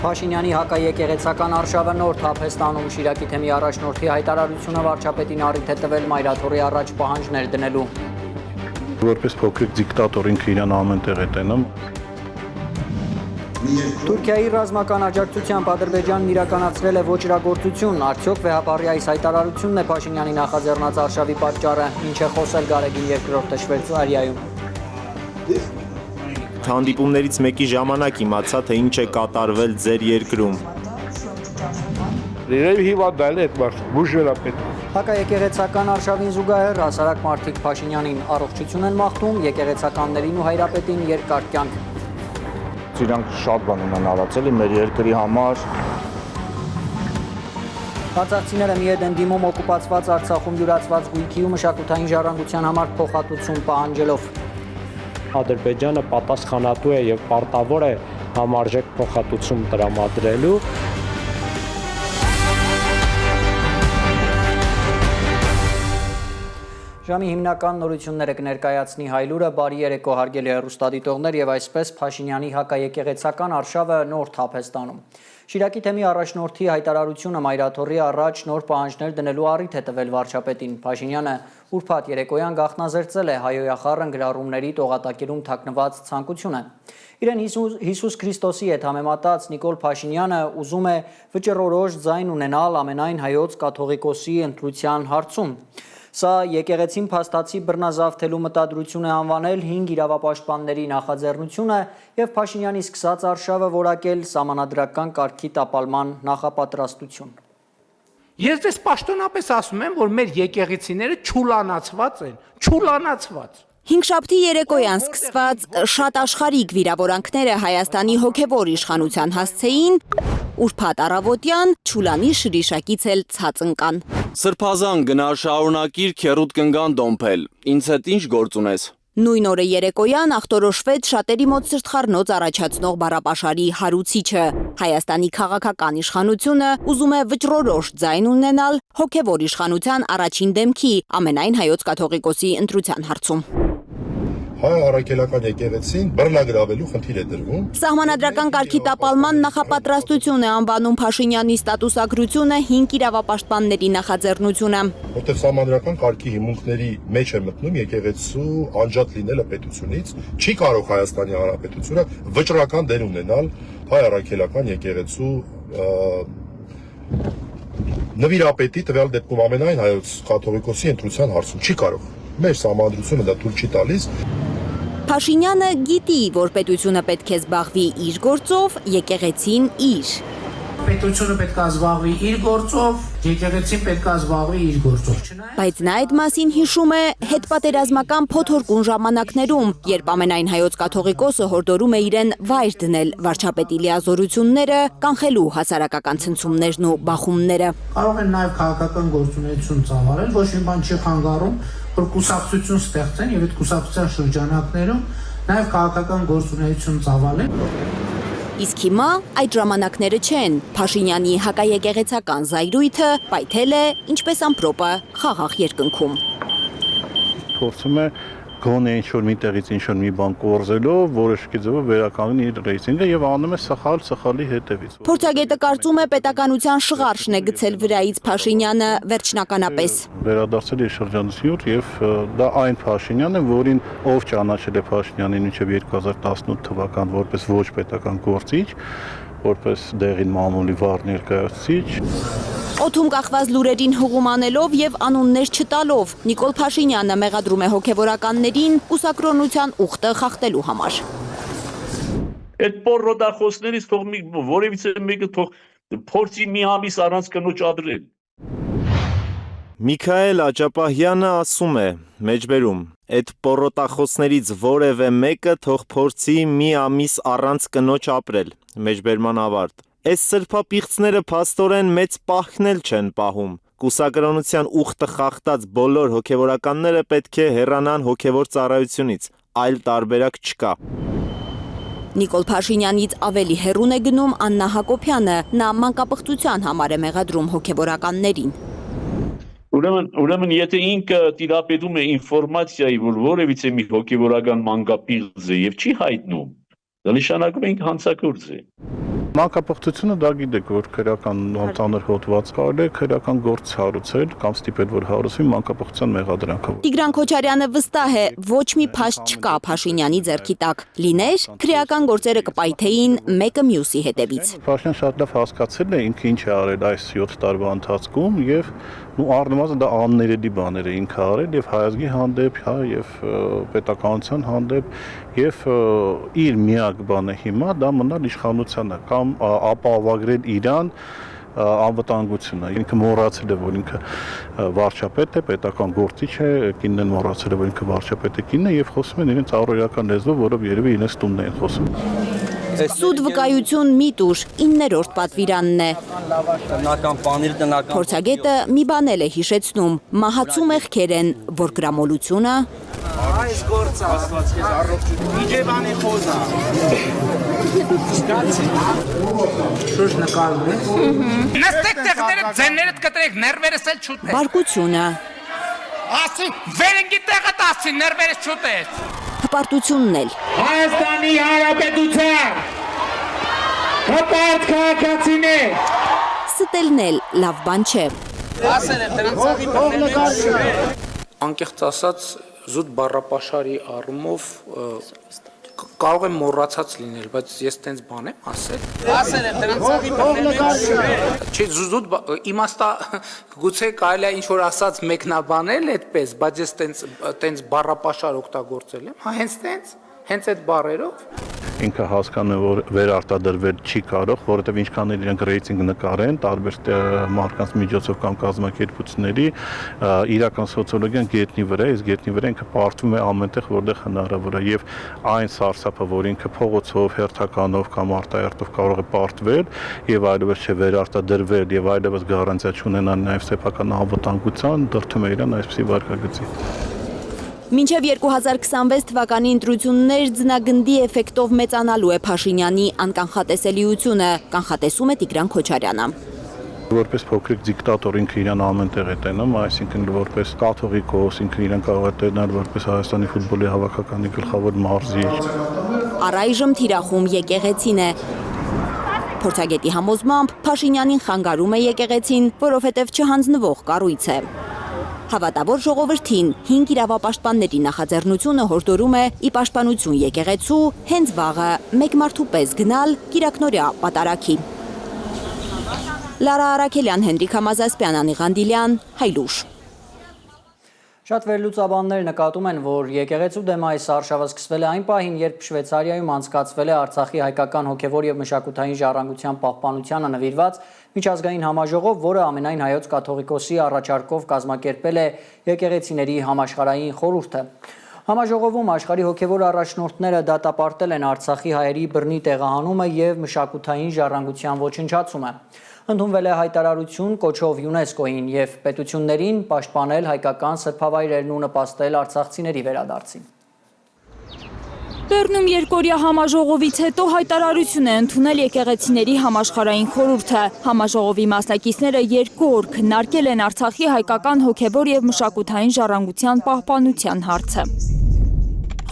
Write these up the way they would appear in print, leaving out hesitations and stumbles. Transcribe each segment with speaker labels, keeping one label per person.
Speaker 1: Փաշինյանի հակաեկեղեցական արշավը նոր թափ է ստանում։ Շիրակի թեմի առաջնորդի հայտարարությունը վարչապետին առիթ է տվել մայրաթորի առաջ պահանջներ դնելու։
Speaker 2: Որպես փոքրիկ դիկտատոր ինքը իրան ամեն տեղ է տենում։
Speaker 1: Թուրքիայի ռազմական աջակցությամբ Ադրբեջանն իրականացրել է ոճրագործություն, արդյոք վեհապարի այս հայտարարությունն է Փաշինյանի նախաձեռնած արշավի պատճառը, ինչ է խոսել Գարեգին II Շվեյցարիայում։
Speaker 3: Հանդիպումներից մեկի ժամանակ իմացա, թե ինչ է կատարվել ձեր երկրում։
Speaker 1: Հակաեկեղեցական արշավին զուգահեռ հասարակ մարդիկ Փաշինյանին առողջություն են մաղթում, եկեղեցականներին ու հայրապետին երկար կյանք։
Speaker 4: Իրանք շատ բան ունեն արածել մեր երկրի համար։
Speaker 1: Արցախցիները միետ են դիմում օկուպացված Արցախում յուրացված գույքի ու մշակութային ժառանգության համար փոխհատուցում պահանջելով։
Speaker 5: Ադրբեջանը պատասխանատու է եւ պարտավոր է համարժեք փոխհատուցում տրամադրելու։
Speaker 1: Ժամի հիմնական նորությունները կներկայացնի Հայլուրը, բարի երեկո հարգելի հեռուստադիտողներ, եւ այսպես Փաշինյանի հակաեկեղեցական արշավը նոր թափ է ստանում։ Շիրակի թեմի առաջնորդի հայտարարությունը մայրաթորի առաջ նոր պահանջներ դնելու առիթ է տվել վարչապետին։ Փաշինյանը ուրբաթ երեկոյան գաղտնազերծել է հայոյախառն գրառումների տողատակերում թաքնված ցանկությունը։ Իրեն Հիսուս Քրիստոսի հետ համեմատած Նիկոլ Փաշինյանը ուզում է վճռորոշ ձայն ունենալ ամենայն հայոց կաթողիկոսի ընտրության հարցում։ Սա եկեղեցին փաստացի բռնազավթելու մտադրություն է անվանել 5 իրավապաշտպանների նախաձեռնությունը եւ Փաշինյանի սկսած արշավը որակել սահմանադրական կարգի տապալման նախապատրաստություն։
Speaker 6: Ես դες պաշտոնապես ասում եմ, որ մեր եկեղեցիները չուլանացված են, չուլանացված։
Speaker 7: Հինգշաբթի երեկոյան սկսված շատ աշխարհիկ վիրավորանքները Հայաստանի հոգևոր իշխանության հասցեին, ուրբաթ առավոտյան Չուլանի շրիշակից էլ ցած ընկան։
Speaker 3: Սրբազան գնար շարունակիր քերուտ կնգան դոմփել, ինձ հետ ինչ գործ ունես։
Speaker 7: Նույն օրը երեկոյան ախտորոշվեց շատերի մոտ սրտխառնոց առաջացնող բառապաշարի հարուցիչը։ Հայաստանի քաղաքական իշխանությունը ուզում է վճռորոշ ձայն ունենալ հոգևոր իշխանության առաջին դեմքի ամենայն հայոց կաթողիկոսի ընտրության հարցում։
Speaker 8: Հայ առաքելական եկեղեցին բռնագրավելու խնդիր է դրվում։
Speaker 7: Սահմանադրական կարգի տապալման նախապատրաստություն է անվանում Փաշինյանի ստատուսագրությունը 5 իրավապաշտպանների նախաձեռնությունը։
Speaker 8: Որտեղ սահմանադրական կարգի հիմունքների մեջ է մտնում եկեղեցու անջատ լինելը պետությունից, չի կարող Հայաստանի Հանրապետությունը վճռական դեր ունենալ հայ առաքելական եկեղեցու նվիրապետի տվյալ դեպքում ամենայն հայոց կաթողիկոսի ընտրության հարցում չի կարող։ Մեր սահմանադրությունը դա թույլ չի տալիս։
Speaker 7: Փաշինյանը գիտի, որ պետությունը պետք է զբաղվի իր գործով, եկեղեցին իր։
Speaker 6: Պետությունը պետք է զբաղվի իր գործով, եկեղեցին պետք է զբաղվի իր գործով։
Speaker 7: Բայց նա այդ մասին հիշում է հետպատերազմական փոթորկուն ժամանակներում, երբ ամենայն հայոց կաթողիկոսը հորդորում է իրեն վայր դնել վարչապետի լիազորությունները, կանխելու հասարակական ցնցումներն ու բախումները։
Speaker 6: Կարող են նաև քաղաքական գործունեություն ծավալել, ոչ մի բան չի խանգարում, որ կուսակցություն ստեղծեն եւ այդ կուսակցության շրջանակներում նաև քաղաքական գործունեություն ծավալեն։
Speaker 7: Իսկ հիմա այդ ժամանակները չեն։ Փաշինյանի հակաեկեղեցական զայրույթը պայթել է ինչպես ամպրոպը խաղաղ երկնքում։
Speaker 2: Փորձում է գոնե ինչ-որ մի տեղից ինչ-որ մի բան կորզելով, որոշակի ձևով վերականգնի իր ռեյտինգը եւ անում է սխալի հետևից։
Speaker 7: Փորձագետը կարծում է պետականության շղարշն է գցել վրայից Փաշինյանը վերջնականապես։
Speaker 2: Վերադարձել է շրջանցյուր եւ դա այն Փաշինյանը, որին ով ճանաչել է Փաշինյանին մինչեւ 2018 թվական որպես ոչ պետական գործիչ, որպես դեղին մամուլի վառ ներկայացուցիչ։
Speaker 7: Օդում կախված լուրերին հղում անելով եւ անուններ չտալով Նիկոլ Փաշինյանը մեղադրում է հոգեվորականներին կուսակրոնության ուխտը խախտելու համար։
Speaker 9: Այդ պորրոդախոսներից թող որևիցե մեկը թող փորձի մի ամիս առանց կնոջ ադրել։
Speaker 3: Միքայել Աճապահյանը ասում է, մեջբերում, այդ պորոտախոսներից որևէ մեկը թող փորձի մի ամիս առանց կնոջ ապրել, մեջբերման ավարտ։ Այս սրբապիղծները փաստորեն մեծ պահքնել չեն պահում։ Կուսակրոնության ուխտը խախտած բոլոր հոգևորականները պետք է հեռանան հոգևոր ծառայությունից, այլ տարբերակ չկա։
Speaker 7: Նիկոլ Փաշինյանից ավելի հեռուն է գնում Աննա Հակոբյանը, նա մանկապղծության համար է մեղադրում հոգևորականներին։
Speaker 9: Ուրեմն եթե ինքը տիրապետում է ինֆորմացիայի, որ որևիցե մի հոգևորական մանկապիղծ է եւ չի հայտնում, դա նշանակում է ինքը հանցագործ է։
Speaker 2: Մանկապղծությունը դա գիտեք, որ քրեական ծանր հոդված կարելի է քրեական գործ հարուցել կամ ստիպել, որ հարուցվի մանկապղծության մեղադրանքով։
Speaker 7: Տիգրան Քոչարյանը վստահ է, ոչ մի փաստ չկա Փաշինյանի ձեռքի տակ։ Լիներ, քրեական գործերը կպայթեին մեկը մյուսի հետևից։
Speaker 2: Փաշինյանը շատ լավ հասկացել է ինքը ինչ է արել այս 7 տարվա ընթացքում եւ առնվազն դա աններելի բաներ է ինքը արել եւ հայազգի հանդեպ, հա, եւ պետականության հանդեպ եւ իր միակ բանը հիմա դա մնալ իշխանությանը կամ ապահովագրել իրան անվտանգությունը։ Ինքը մոռացել է, որ ինքը վարչապետ է, պետական գործիչ է, կինն մոռացել է, որ ինքը վարչապետ է կինը եւ խոսում են իրենց առօրյական լեզվով, որով երևի իրենց տունն են խոսում։
Speaker 7: Սուտ վկայություն միտուր 9-րդ պատվիրանն է։ Փորձագետը մի բան էլ է հիշեցնում, մահացու մեղքեր են, որ գրամոլությունը
Speaker 4: Այս գործը Իջևանի խոզա։
Speaker 6: Շուշ նկարում է։
Speaker 10: Նստեք տեղները, ձեններդ կտրեք, ներվերս էլ չուտես։
Speaker 7: բարկությունը,
Speaker 10: Ասի, վերենգի տեղը տասի, ներվերս չուտես։
Speaker 7: հպարտությունն էլ։
Speaker 10: Հայաստանի Հանրապետության հպարտ քաղաքացիներ։
Speaker 7: Ստելն էլ լավ բան չէ։
Speaker 10: Ասել եմ դրանց աղի բռնել։
Speaker 11: Անկեղծ ասած զուտ բառապաշարի առումով կարող եմ մոռացած լինել, բայց ես տենց բան եմ ասել։
Speaker 10: Ասել եմ դրանց աղի բռնել։
Speaker 11: Չէ, զուտ իմաստա գուցե կարելի է ինչ որ ասած մեկնաբանել այդպես, բայց ես տենց բառապաշար օգտագործել եմ, հա հենց այդ բառերով։
Speaker 2: Ինքը հասկանում է, որ վերարտադրվել չի կարող, որովհետև ինչքան էլ իրենք ռեյտինգ նկարեն, տարբեր մարկանց միջոցով կամ կազմակերպությունների, իրական սոցիոլոգիան գետնի վրա է, իսկ գետնի վրա ինքը պարտվում է ամենտեղ, որտեղ հնարավոր է, եւ այն սարսափը, որ ինքը փողոցով, հերթականով կամ արտահերթով կարող է պարտվել եւ այլևս չէ վերարտադրվել եւ այլևս գարանտիա չունենալ նաեւ սեփական անվտանգության, դրդում է իրան այսպիսի վարկագծի։
Speaker 7: Մինչև 2026 թվականի ընտրություններ ձնագնդի էֆեկտով մեծանալու է Փաշինյանի անկանխատեսելիությունը, կանխատեսում է Տիգրան Քոչարյանը։
Speaker 2: Որպես փոքրիկ դիկտատոր ինքը իրան ամենտեղ է տենում, այսինքն որպես կաթողիկոս, ինքը իրան կարող է տենալ որպես Հայաստանի ֆուտբոլի հավաքականի գլխավոր մարզիչ։
Speaker 7: Առայժմ թիրախում եկեղեցին է։ Փորձագետի համոզմամբ Փաշինյանին խանգարում է եկեղեցին, որովհետև չհանձնվող կառույց է։ Հավատավոր ժողովրդին 5 իրավապաշտպանների նախաձեռնությունը հորդորում է ի պաշտպանություն եկեղեցու հենց վաղը մեկ մարդու պես գնալ Կիրակնորյա պատարագի։ Լարա Արաքելյան, Հենրիկ Համազասպյան, Անի Ղանդիլյան, Հայլուշ։
Speaker 1: Շատ վերլուծաբաններ նկատում են, որ եկեղեցու դեմ այս արշավը սկսվել է այն պահին, երբ Շվեյցարիայում անցկացվել է Արցախի հայկական հոգևոր եւ մշակութային ժառանգության պահպանությանը նվիրված միջազգային համաժողով, որը ամենայն հայոց կաթողիկոսի առաջարկով կազմակերպել է եկեղեցիների համաշխարհային խորհուրդը։ Համաժողովում աշխարհի հոգևոր առաջնորդները դատապարտել են Արցախի հայերի բռնի տեղահանումը եւ մշակութային ժառանգության ոչնչացումը։ Ընդունվել է հայտարարություն կոչով ՅՈՒՆԵՍԿՕ-ին եւ պետություններին պաշտպանել հայկական սրբավայրերն ու նպաստել արցախցիների վերադարձին։
Speaker 12: Բեռնում երկօրյա համաժողովից հետո հայտարարություն է ընդունել եկեղեցիների համաշխարհային խորհուրդը։ Համաժողովի մասնակիցները 2 օր քննարկել են Արցախի հայկական հոգևոր եւ մշակութային ժառանգության պահպանության հարցը։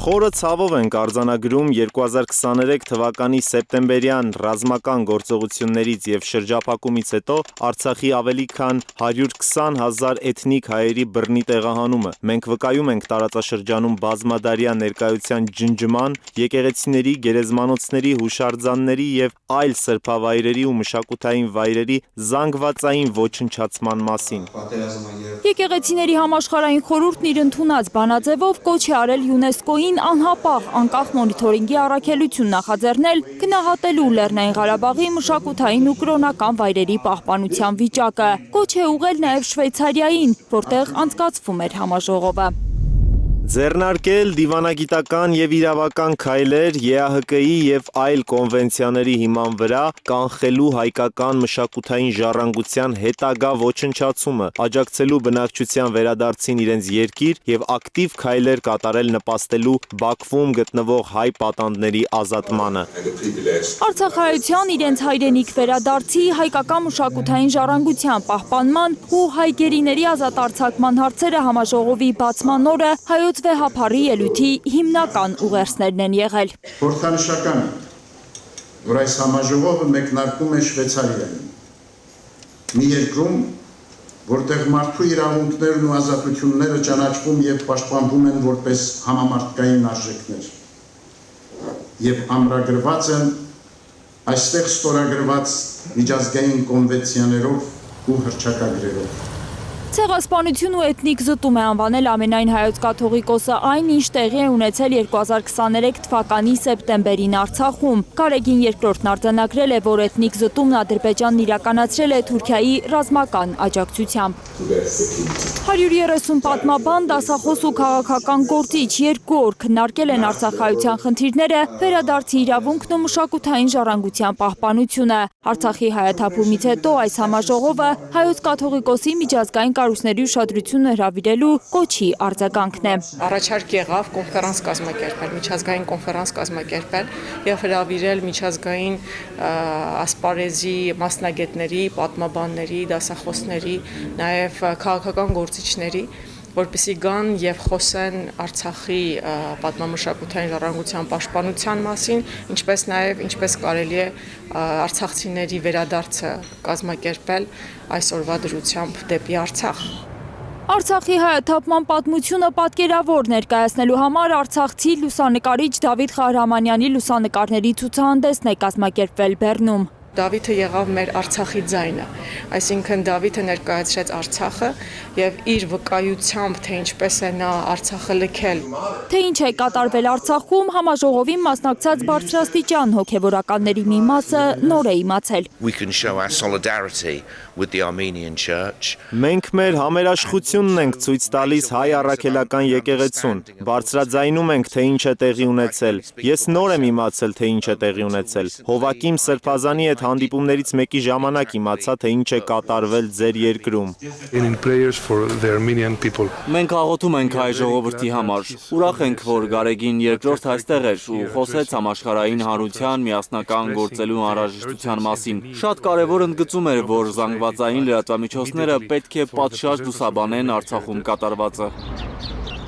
Speaker 3: Խորը ցավով են արձանագրում 2023 թվականի սեպտեմբերյան ռազմական գործողություններից եւ շրջափակումից հետո Արցախի ավելի քան 120,000 էթնիկ հայերի բռնի տեղահանումը։ Մենք վկայում ենք տարածաշրջանում բազմադարյա ներկայության ջնջման, եկեղեցիների, գերեզմանոցների, հուշարձանների եւ այլ սրբավայրերի ու մշակութային վայրերի զանգվածային ոչնչացման մասին։
Speaker 12: Եկեղեցիների համաշխարհային խորհուրդն իր ընդունած բանաձևով կոչ է արել ՅՈՒՆԵՍԿՕ-ին անհապաղ անկախ մոնիթորինգի առաքելություն նախաձեռնել գնահատելու Լեռնային Ղարաբաղի մշակութային ու կրոնական վայրերի պահպանության վիճակը։ Կոչ է ուղղել նաև Շվեյցարիային, որտեղ անցկացվում էր համաժողովը։
Speaker 3: Ձեռնարկել դիվանագիտական եւ իրավական քայլեր ԵԱՀԿ-ի եւ այլ կոնվենցիաների հիման վրա կանխելու հայկական մշակութային ժառանգության հետագա ոչնչացումը, աջակցելու բնակչության վերադարձին իրենց երկիր եւ ակտիվ քայլեր կատարել նպաստելու Բաքվում գտնվող հայ պատանդների ազատմանը։
Speaker 12: Արցախայցյան իրենց հայրենիք վերադարձի, հայկական մշակութային ժառանգության պահպանման ու հայ գերիների ազատ արձակման հարցերը համաժողովի բացման օրը հայոց վեհափառի ելույթի հիմնական ուղերձներն են եղել։
Speaker 13: Խորհրդանշական որ այս համաժողովը մեկնարկում է Շվեյցարիայում։ Մի երկրում, որտեղ մարդու իրավունքներն ու ազատությունները ճանաչվում եւ պաշտպանվում են որպես համամարտկային արժեքներ եւ ամրագրված են այստեղ ստորագրված միջազգային կոնվենցիաներով ու հռչակագրերով։
Speaker 12: Ցեղասպանություն ու էթնիկ զտում է անվանել ամենայն հայոց կաթողիկոսը այն, ինչ տեղի է ունեցել 2023 թվականի սեպտեմբերին Արցախում։ Գարեգին II-ն արձանագրել է, որ էթնիկ զտումն Ադրբեջանն իրականացրել է Թուրքիայի ռազմական աջակցությամբ։ 130 պատմաբան, դասախոս ու քաղաքական գործիչ 2 օր քննարկել են արցախայության խնդիրները, վերադարձի իրավունքն ու մշակութային ժառանգության պահպանությունը։ Արցախի հայաթափումից հետո այս համաժողովը հայոց կաթողիկոսի միջազգային կառույցների ուշադրությունը հրավիրելու կոչի արձագանքն է։
Speaker 14: Առաջարկ եղավ կոնֆերանս կազմակերպել, միջազգային կոնֆերանս կազմակերպել եւ հրավիրել միջազգային ասպարեզի մասնագետների, պատմաբանների, դասախոսների, նաեւ քաղաքական գործիչների, որպեսզի գան եւ խոսեն Արցախի պատմամշակութային ժառանգության պաշտպանության մասին, ինչպես նաեւ ինչպես կարելի է արցախցիների վերադարձը կազմակերպել այսօրվա դրությամբ դեպի Արցախ։
Speaker 12: Արցախի հայաթափման պատմությունը պատկերավոր ներկայացնելու համար արցախցի լուսանկարիչ Դավիթ Խահրամանյանի լուսանկարների ցուցահանդեսն է կազմակերպվել Բեռնում։
Speaker 14: Դավիթը եղավ մեր Արցախի ձայնը, այսինքն Դավիթը ներկայացրեց Արցախը եւ իր վկայությամբ, թե ինչպես է նա Արցախը լքել։
Speaker 12: Թե ինչ է կատարվել Արցախում, համաժողովին մասնակցած բարձրաստիճան հոգևորականների մի մասը նոր է իմացել։
Speaker 3: Մենք մեր համերաշխությունն ենք ցույց տալիս հայ առաքելական եկեղեցուն։ Բարձրաձայնում ենք, թե ինչ է տեղի ունեցել։ Ես նոր եմ իմացել, թե ինչ է տեղի ունեցել։ Հովակիմ Սրբազանի հետ հանդիպումներից մեկի ժամանակ իմացա, թե ինչ է կատարվել ձեր երկրում։
Speaker 15: Մենք աղոթում ենք հայ ժողովրդի համար։ Ուրախ ենք, որ Գարեգին II այստեղ էր ու խոսեց համաշխարհային հանրության միասնական գործելու անհրաժեշտության մասին։ Շատ կարևոր ընդգծում էր, որ զանգվածային լրատվամիջոցները պետք է պատշաճ լուսաբանեն Արցախում կատարվածը։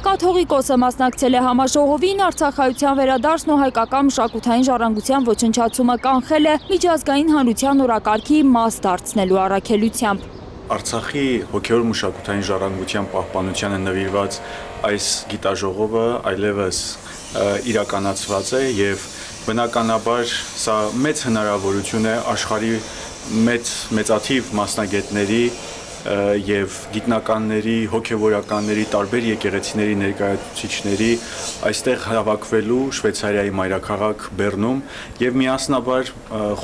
Speaker 12: Կաթողիկոսը մասնակցել է համաժողովին, արցախայության վերադարձն ու հայկական մշակութային ժառանգության ոչնչացումը կանխել է միջազգային հանրության օրակարգի մաս դարձնելու առաքելությամբ։
Speaker 16: Արցախի հոգևոր մշակութային ժառանգության պահպանությանը նվիրված այս գիտաժողովը այլևս իրականացված է եւ բնականաբար սա մեծ հնարավորություն է աշխարհի մեծաթիվ մասնագետների եւ գիտնականների, հոգեվորականների, տարբեր եկեղեցիների ներկայացուցիչների այստեղ հավաքվելու Շվեյցարիայի մայրաքաղաք Բեռնում եւ միասնաբար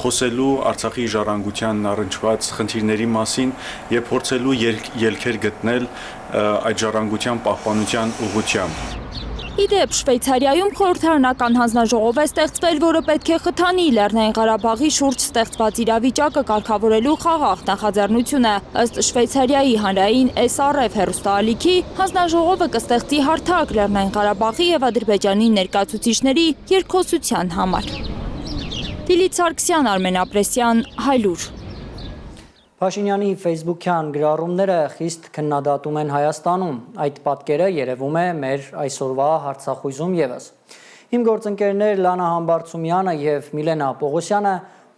Speaker 16: խոսելու Արցախի ժառանգության առնչված խնդիրների մասին եւ փորձելու ելքեր գտնել այդ ժառանգության պահպանության ուղղությամբ։
Speaker 12: Իդեպ Շվեյցարիայում խորհրդարանական հանձնաժողով է ստեղծվել, որը պետք է խթանի Լեռնային Ղարաբաղի շուրջ ստեղծված իրավիճակը կարգավորելու խաղաղ նախաձեռնությունը։ Ըստ Շվեյցարիայի հանրային SRF հեռուստաալիքի, հանձնաժողովը կստեղծի հարթակ Լեռնային Ղարաբաղի եւ Ադրբեջանի ներկայացուցիչների երկխոսության համար։ Լիլիթ Սարգսյան, Արմեն Ապրեսյան, Հայլուր։
Speaker 1: Փաշինյանի Facebook-յան գրառումները խիստ քննադատում են Հայաստանում։ Այդ պատկերը երևում է մեր այսօրվա հարցախույզում եւս։ Իմ գործընկերներ Լանա Համբարձումյանը եւ Միլենա Պողոսյանը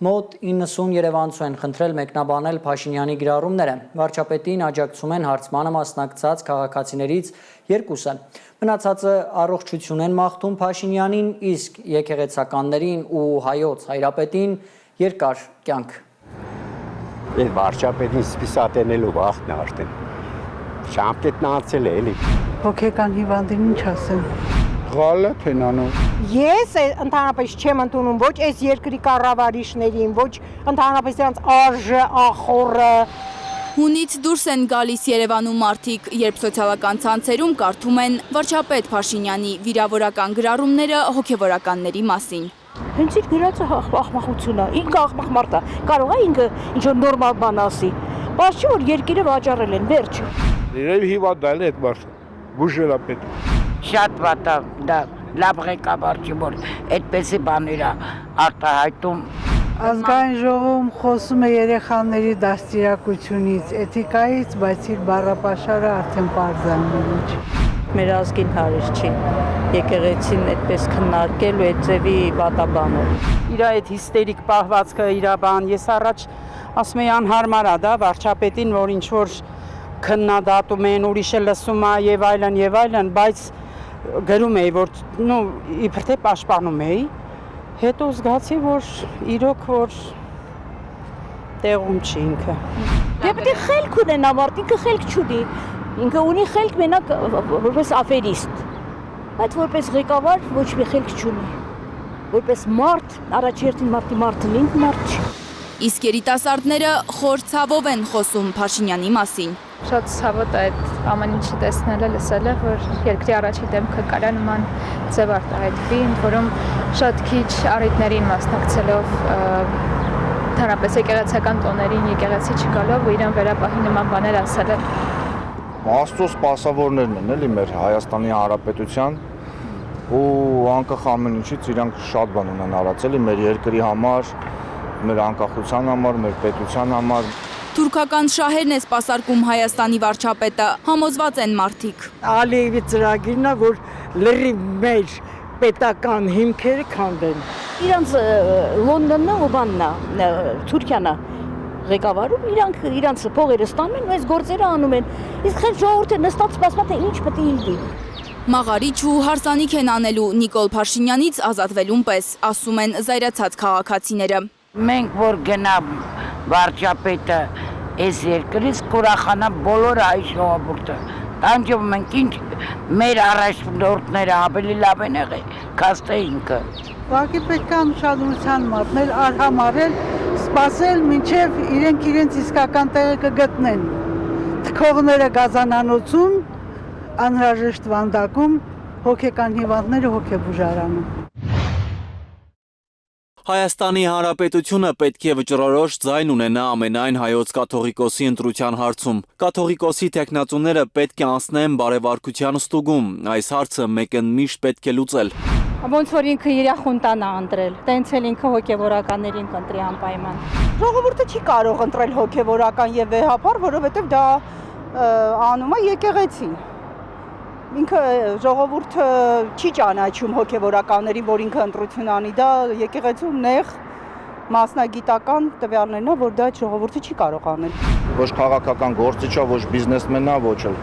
Speaker 1: մոտ 90 երևանցու են խնդրել մեկնաբանել Փաշինյանի գրառումները։ Վարչապետին աջակցում են հարցմանը մասնակցած քաղաքացիներից երկուսը։ Մնացածը առողջություն են մաղթում Փաշինյանին, իսկ եկեղեցականներին ու հայոց հայրապետին երկար կյանք։
Speaker 17: Ես վարչապետին սպիսատենելու վախն է արդեն։ Շամպետն անցել է էլի։
Speaker 18: Հոգեկան հիվանդին ինչ ասեմ։
Speaker 17: Գալը թենանով։
Speaker 18: Ես ընդհանրապես չեմ ընդունում ոչ այս երկրի կառավարիչներին, ոչ ընդհանրապես նրանց արժե, ախորը։
Speaker 7: Հունից դուրս են գալիս Երևանում մարդիկ, երբ սոցիալական ցանցերում կարդում են վարչապետ Փաշինյանի վիրավորական գրառումները հոգևորականների մասին։
Speaker 18: Հենց իր գրածը աղմախություն է, ինքը աղմախ մարդ է, կարող է ինքը ինչ-որ նորմալ բան ասի, բայց չի որ երկիրը վաճառել են, վերջ։
Speaker 17: Երևի հիվանդ է այդ մարդը, բուժել է պետք։
Speaker 19: Շատ վատ է, դա լավ ղեկավար չի, որ այդպեսի բաներ է արտահայտում։
Speaker 18: Ազգային ժողովում խոսում է երեխաների դաստիարակությունից, էթիկայից, բայց իր բառապաշարը արդեն պարզանում է։ այդ մեր ազգին հարիր չի։ Եկեղեցին այդպես քննարկել ու այդ ձևի վատաբանով։
Speaker 20: Իր այդ հիստերիկ պահվածքը իր բան, ես առաջ ասում եի անհարմար է դա վարչապետին, որ ինչ որ քննադատում են, ուրիշը լսում է եւ այլն, բայց գրում էի, որ իբր թե պաշտպանում էի, հետո զգացի, որ իրոք որ տեղում չի ինքը։
Speaker 18: Դե պետք է խելք ունենա, մարդ ինքը խելք չունի։ Ինքը ունի խելք մենակ որպես աֆերիստ, բայց որպես ղեկավար ոչ մի խելք չունի։ Որպես մարդ, առաջերտին մարդը ինքը մարդ չի։
Speaker 12: Իսկ երիտասարդները խոր ցավով են խոսում Փաշինյանի մասին։
Speaker 21: Շատ ցավոտ է այդ ամեն ինչը տեսնելը, լսելը, որ երկրի առաջի դեմքը կարա նման ձև արտահայտվի, ընդ որում շատ քիչ առիթներին մասնակցելով հանրապես եկեղեցական տոներին, եկեղեցի չգալով ու իրան վերապահի նման բաներ ասելը։
Speaker 4: Աստծո սպասավորներն են էլի մեր Հայաստանի Հանրապետության ու անկախ ամեն ինչից իրանք շատ բան ունեն արած էլի մեր երկրի համար, մեր անկախության համար, մեր պետության համար։
Speaker 12: Թուրքական շահերն է սպասարկում Հայաստանի վարչապետը, համոզված են մարդիկ։
Speaker 20: Ալիևի ծրագիրն է, որ լրի մեր պետական հիմքերը քանդեն։
Speaker 18: Իրանց Լոնդոնն ու բանն է, Թուրքիան է ղեկավարում, իրանց փողերը ստանում են ու այս գործերը անում են։ Իսկ խել ժողովուրդը նստած սպասում թե ինչ պետք է լինի։
Speaker 12: Մաղարիչ ու հարսանիք են անելու Նիկոլ Փաշինյանից ազատվելուն պես, ասում են զայրացած քաղաքացիները։
Speaker 19: Մենք որ գնա վարչապետը այս երկրից կուրախանա բոլոր հայ ժողովուրդը։ Տանջում ենք ինչ մեր առաջնորդները ավելի լավ են եղել, քան թե ինքը։
Speaker 20: Ուղղակի պետք է ուշադրության մատնել, արհամարել, սպասել, մինչև իրենց իսկական տեղը կգտնեն։ Թքողները գազանանոցում, անհրաժեշտ վանդակում, հոգեկան հիվանդները հոգեբուժարանում։
Speaker 15: Հայաստանի Հանրապետությունը պետք է վճռորոշ ձայն ունենա ամենայն հայոց կաթողիկոսի ընտրության հարցում։ Կաթողիկոսի տեխնացուները պետք է անցնեն բարևարկության ստուգում։ Այս հարցը մեկընդմիշտ պետք է լուծել։
Speaker 18: Ոնց որ ինքը իր խունտան է ընտրել, տենց էլ ինքը հոգևորականներին կընտրի անպայման։
Speaker 20: Ժողովուրդը չի կարող ընտրել հոգևորական եւ վեհապար, որովհետեւ դա անում է եկեղեցին։ Ինքը ժողովուրդը չի ճանաչում հոգևորականներին, որ ինքը ընտրություն անի, դա եկեղեցում նեղ մասնագիտական տվյալներն է, որ դա ժողովուրդը չի կարող անել։
Speaker 4: Ոչ քաղաքական գործիչ է, ոչ բիզնեսմեն է, ոչ էլ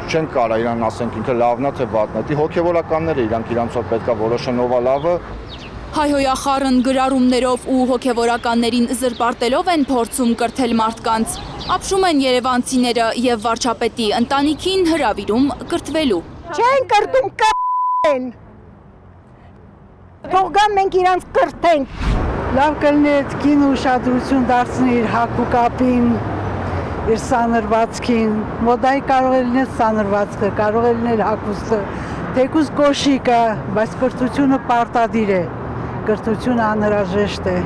Speaker 4: չեն կարա իրան ասենք ինքը լավն է թե վատն է։ Դի հոգևորականները իրանցով պետք է որոշեն ով է լավը։
Speaker 12: Հայհոյախառն գրառումներով ու հոգևորականներին զրպարտելով են փորձում կրթել մարդկանց։ Ապշում են երևանցիները եւ վարչապետի ընտանիքին հրավիրում կրթվելու։
Speaker 20: Չեն կրտում կեն։ Թող գան մենք իրանց կրթենք։ Լավ կլինի այդ կին ուշադրություն դարձնի իր հագուկապին, իր սանրվածքին։ Մոդայի կարող է լինել սանրվածքը, կարող է լինել հագուստը, թեկուզ կոշիկը, բայց կրթությունը պարտադիր է։ Կրթությունը անհրաժեշտ է։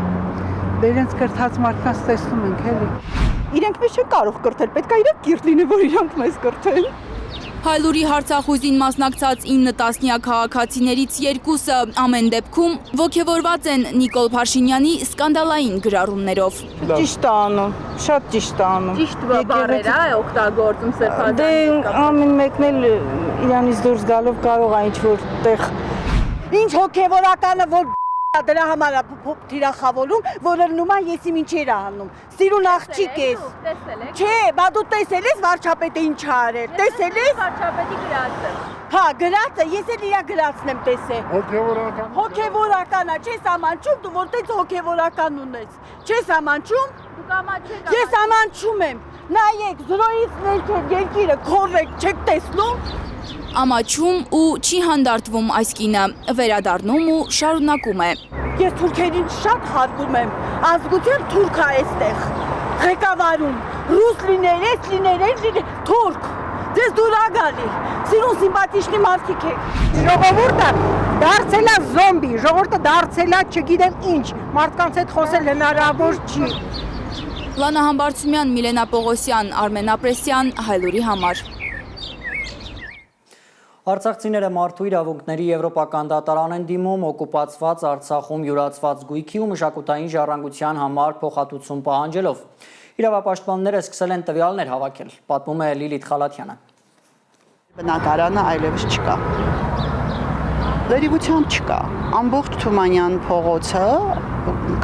Speaker 20: Դե իրենց կրթած մարդկանց տեսնում ենք, էլի։ Իրենք մեզ չեն կարող կրթել, պետք է իրենք կիրթ լինի, որ իրանք մեզ կրթեն։
Speaker 12: Հայլուրի հարցախույզին մասնակցած 9 տասնյակ քաղաքացիներից 2-ը ամեն դեպքում ոգևորված են Նիկոլ Փաշինյանի սկանդալային գրառումներով։
Speaker 20: Ճիշտ է անում, շատ ճիշտ է անում։
Speaker 12: Ճիշտ բառեր է օգտագործում սեփական։
Speaker 20: Դե ամեն մեկն էլ իրանից դուրս գալով կարող է ինչ-որ տեղ։ Ինչ հոգևորականը որ դրա համար է թիրախավորում, որը լնում է եսի ինչեր անում։ Սիրուն աղջիկ ես։ Չէ, բա դու տեսել ես վարչապետը ինչ արել։ Տեսել ես
Speaker 12: վարչապետի գրածը։
Speaker 20: Հա, գրածը, ես էլ իր գրածն եմ տեսել։ Հոգևորական։ Հոգևորական է, չես ամանչում, դու որ տենց հոգևորական ունես։ Չես ամանչում։
Speaker 12: Դուք ամանչեք։
Speaker 20: Ես ամանչում եմ։ Նայեք, զրոյից ներքև երկիրը քորեք, չեք տեսնում։
Speaker 12: Ամաչում ու չի հանդարտվում այս կինը, վերադառնում ու շարունակում է։
Speaker 20: Ես թուրքերին շատ հարգում եմ, ազգություն թուրք է այստեղ, ղեկավարում, ռուս լիներ, էս լիներ, թուրք, ձեզ դուր ա գալի, սիրուն սիմպաթիչնի մարդիկ եք։ Ժողովուրդը դարձել է զոմբի, ժողովուրդը դարձել է չգիտեմ ինչ, մարդկանց հետ խոսել հնարավոր չի։
Speaker 12: Լանա Համբարձումյան, Միլենա Պողոսյան, Արմեն Ապրեսյան, Հայլուրի համար։
Speaker 1: Արցախցիները մարդու իրավունքների եվրոպական դատարան են դիմում օկուպացված Արցախում յուրացված գույքի ու մշակութային ժառանգության համար փոխհատուցում պահանջելով։ Իրավապաշտպանները սկսել են տվյալներ հավաքել, պատմում է Լիլիթ Խալաթյանը։
Speaker 5: Բնակարանը այլևս չկա։ Լրիվությամբ չկա։ Ամբողջ Թումանյան փողոցը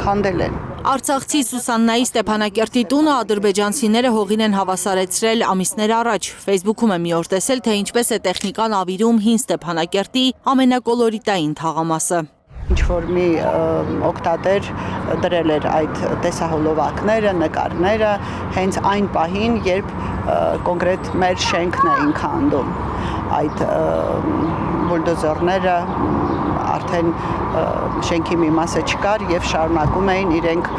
Speaker 5: քանդել են։
Speaker 12: Արցախցի Սուսաննայի Ստեփանակերտի տունը ադրբեջանցիները հողին են հավասարեցրել ամիսներ առաջ։ Facebook-ում եմ մի օր տեսել, թե ինչպես է տեխնիկան ավիրում հին Ստեփանակերտի ամենակոլորիտային թաղամասը։
Speaker 5: Ինչ-որ մի օգտատեր դրել էր այդ տեսահոլովակները, նկարները հենց այն պահին, երբ կոնկրետ մեր շենքն էին քանդում։ Այդ բուլդոզերները արդեն շենքի մի մասը չկար եւ շարունակում էին իրենք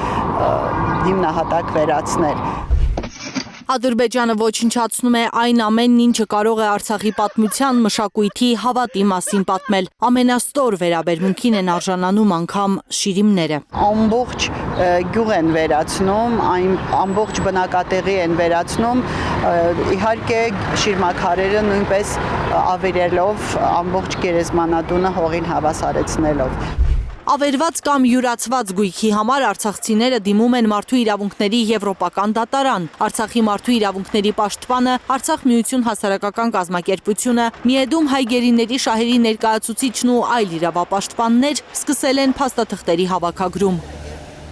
Speaker 5: հիմնահատակ վերացնել։
Speaker 12: Ադրբեջանը ոչնչացնում է այն ամենն, ինչը կարող է Արցախի պատմության, մշակույթի, հավատի մասին պատմել։ Ամենաստոր վերաբերմունքին են արժանանում անգամ շիրիմները։
Speaker 5: Ամբողջ գյուղ են վերացնում, ամբողջ բնակատեղի են վերացնում, իհարկե շիրմաքարերը նույնպես ավերելով ամբողջ գերեզմանատունը հողին հավասարեցնելով։
Speaker 12: Ավերված կամ յուրացված գույքի համար արցախցիները դիմում են Մարդու իրավունքների եվրոպական դատարան։ Արցախի մարդու իրավունքների պաշտպանը, Արցախ միություն հասարակական կազմակերպությունը, Միեդում հայգերիների շահերի ներկայացուցիչն ու այլ իրավապաշտպաններ սկսել են փաստաթղթերի հավաքագրում։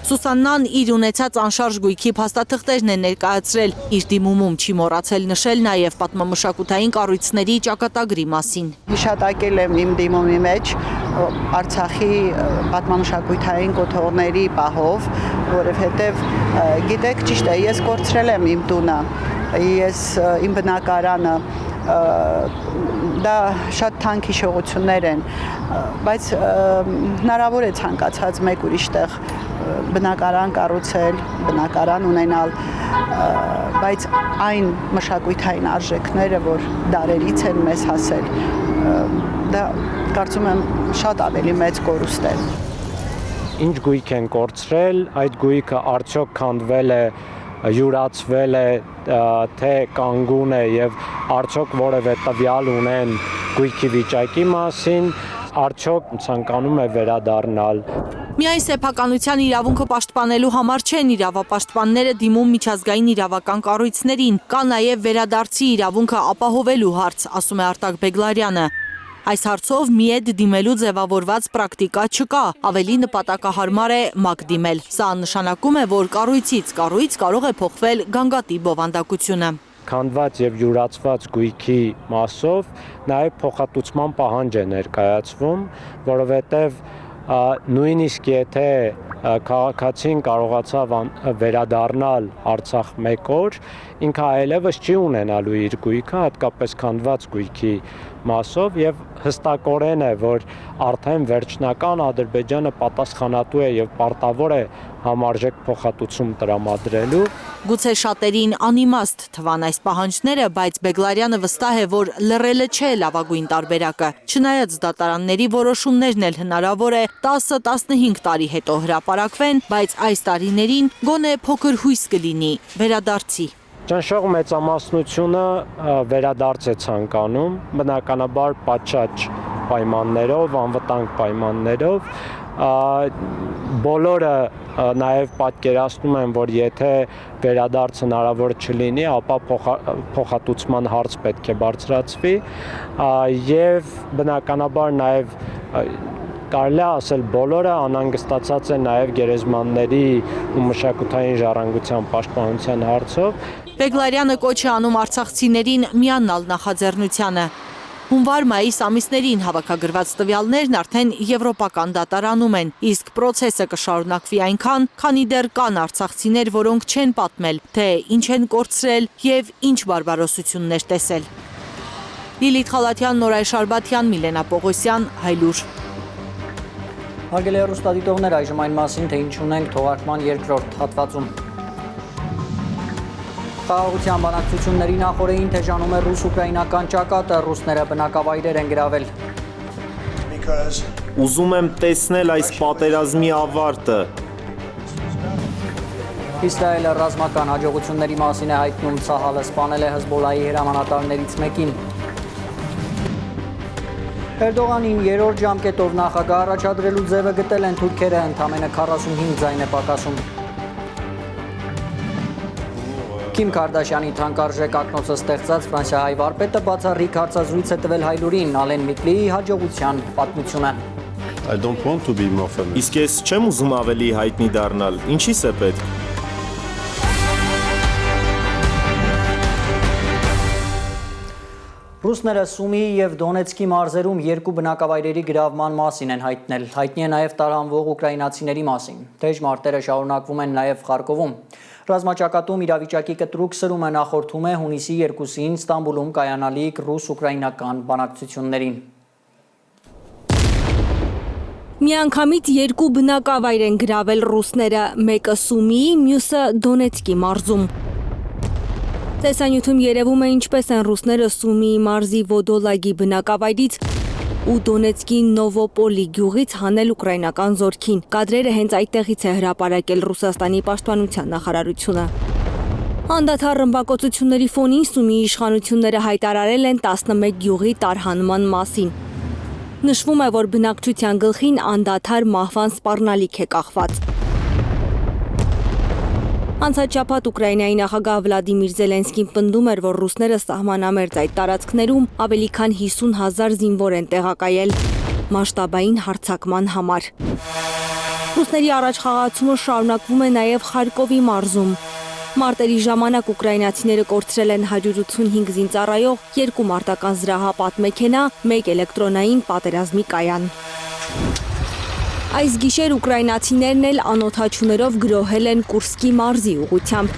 Speaker 12: Սուսաննան իր ունեցած անշարժ գույքի փաստաթղթերն է ներկայացրել, իր դիմումում չի մոռացել նշել նաև պատմամշակութային կառույցների ճակատագրի մասին։
Speaker 5: Հիշատակել եմ իմ դիմումի մեջ Արցախի պատմամշակութային կոթողների պահով, որովհետև գիտեք, ճիշտ է, ես կորցրել եմ իմ տունը, ես իմ բնակարանը, դա շատ թանկ հիշողություններ են, բայց հնարավոր է ցանկացած մեկ ուրիշ տեղ բնակարան կառուցել, բնակարան ունենալ, բայց այն մշակութային արժեքները, որ դարերից են մեզ հասել, դա կարծում եմ շատ ավելի մեծ կորուստ է։
Speaker 22: Ինչ գույք են կորցրել, այդ գույքը արդյոք քանդվել է, յուրացվել է, թե կանգուն է եւ արդյոք որևէ տվյալ ունեն գույքի վիճակի մասին, արդյոք ցանկանում է վերադառնալ։
Speaker 12: Միայն սեփականության իրավունքը պաշտպանելու համար չեն իրավապաշտպանները դիմում միջազգային իրավական կառույցներին, կա նաև վերադարձի իրավունքը ապահովելու հարց, ասում է Արտակ Բեգլարյանը։ Այս հարցով միեդ դիմելու ձևավորված պրակտիկա չկա, ավելի նպատակահարմար է ՄԱԿ դիմել։ Սա նշանակում է, որ կառույցից կառույց կարող է փոխվել գանգատի բովանդակությունը։
Speaker 22: Քանդված եւ յուրացված գույքի մասով նաև փոխհատուցման պահանջ է ներկայացվում, որովհետեւ նույնիսկ եթե քաղաքացին կարողացավ վերադառնալ Արցախ մեկ օր, ինքը այլևս չի ունենալու իր գույքը, հատկապես քանդված գույքի մասով եւ հստակորեն է, որ արդեն վերջնական Ադրբեջանը պատասխանատու է եւ պարտավոր է համարժեք փոխհատուցում տրամադրելու։
Speaker 12: Գուցե շատերին անիմաստ թվան այս պահանջները, բայց Բեգլարյանը վստահ է, որ լռելը չէ լավագույն տարբերակը։ Չնայած դատարանների որոշումներն էլ հնարավոր է 10-15 տարի հետո հրապարակվեն, բայց այս տարիներին գոնե փոքր հույս կլինի վերադարձի։
Speaker 22: Ճնշող մեծամասնությունը վերադարձ է ցանկանում, բնականաբար պատշաճ պայմաններով, անվտանգ պայմաններով, բոլորը նաև պատկերացնում են, որ եթե վերադարձ հնարավոր չլինի, ապա փոխհատուցման հարց պետք է բարձրացվի եւ բնականաբար նաև կարելի է ասել բոլորը անհանգստացած են նաև գերեզմանների ու մշակութային ժառանգության պաշտպանության հարցով։
Speaker 12: Բեգլարյանը կոչ է անում արցախցիներին միանալ նախաձեռնությանը։ Հունվար-մայիս ամիսներին հավաքագրված տվյալներն արդեն եվրոպական դատարանում են, իսկ պրոցեսը կշարունակվի այնքան, քանի դեռ կան արցախցիներ, որոնք չեն պատմել, թե ինչ են կորցրել եւ ինչ բարբարոսություններ տեսել։ Լիլիթ Խալաթյան, Նորայ Շարբաթյան, Միլենա Պողոսյան, Հայլուր։
Speaker 1: Հարգելի հեռուստադիտողներ, այժմ այն մասին, թե ինչ ունենք թողարկման երկրորդ հատվածում։ Խաղաղության բանակցությունների նախօրեին թեժանում է ռուս-ուկրաինական ճակատը, ռուսները բնակավայրեր են գրավել։
Speaker 3: Ուզում եմ տեսնել այս պատերազմի ավարտը։
Speaker 1: Իսրայելը ռազմական հաջողությունների մասին է հայտնում, Ցահալը սպանել է Հեզբոլլահի հրամանատարներից մեկին։ Էրդողանին երրորդ ժամկետով նախագահ առաջադրելու ձևը գտել են թուրքերը, ընդամենը 45 ձայն է պակասում։ Քիմ Քարդաշյանի թանկարժեք ակնոցը ստեղծած Ֆրանսիայի վարպետը բացառիկ հարցազրույց է տվել Հայլուրին, Ալեն Միկլիի հաջողության պատմությունը։
Speaker 3: Իսկ ես չեմ ուզում ավելի հայտնի դառնալ, ինչի՞ս է պետք։
Speaker 1: Ռուսները Սումիի և Դոնեցկի մարզերում երկու բնակավայրերի գրավման մասին են հայտնել, հայտնի է նաև տարանվող ուկրաինացիների մասին։ Թեժ մարտերը շարունակվում են նաև Խարկովում։ Ռազմաճակատում իրավիճակի կտրուկ սրումը նախորդում է հունիսի 2-ին Ստամբուլում կայանալիք ռուս-ուկրաինական բանակցություններին։
Speaker 7: Միանգամից երկու բնակավայր են գրավել ռուսները, մեկը Սումիի, մյուսը Դոնեցկի մարզում։ Տեսանյութում երևում է ինչպես են ռուսները Սումիի մարզի Վոդոլագի բնակավայրից ու Դոնեցկի Նովոպոլի գյուղից հանել ուկրաինական զորքին։ Կադրերը հենց այդտեղից է հրապարակել Ռուսաստանի պաշտպանության նախարարությունը։ Անդադար ռմբակոծությունների ֆոնին Սումիի իշխանությունները հայտարարել են 11 գյուղի տարհանման մասին։ Նշվում է, որ բնակչության գլխին անդադար մահվան սպառնալիք է կախված։ Անցած շաբաթ Ուկրաինայի նախագահ Վլադիմիր Զելենսկին պնդում էր, որ ռուսները սահմանամերձ այդ տարածքներում ավելի քան 50,000 զինվոր են տեղակայել մասշտաբային հարձակման համար։ Ռուսների առաջխաղացումը շարունակվում է նաև Խարկովի մարզում։ Մարտերի ժամանակ ուկրաինացիները կորցրել են 185 զինծառայող, 2 մարտական զրահապատ մեքենա, 1 էլեկտրոնային պատերազմի կայան։ Այս գիշեր ուկրաինացիներն էլ անօդաչուներով գրոհել են Կուրսկի մարզի ուղղությամբ։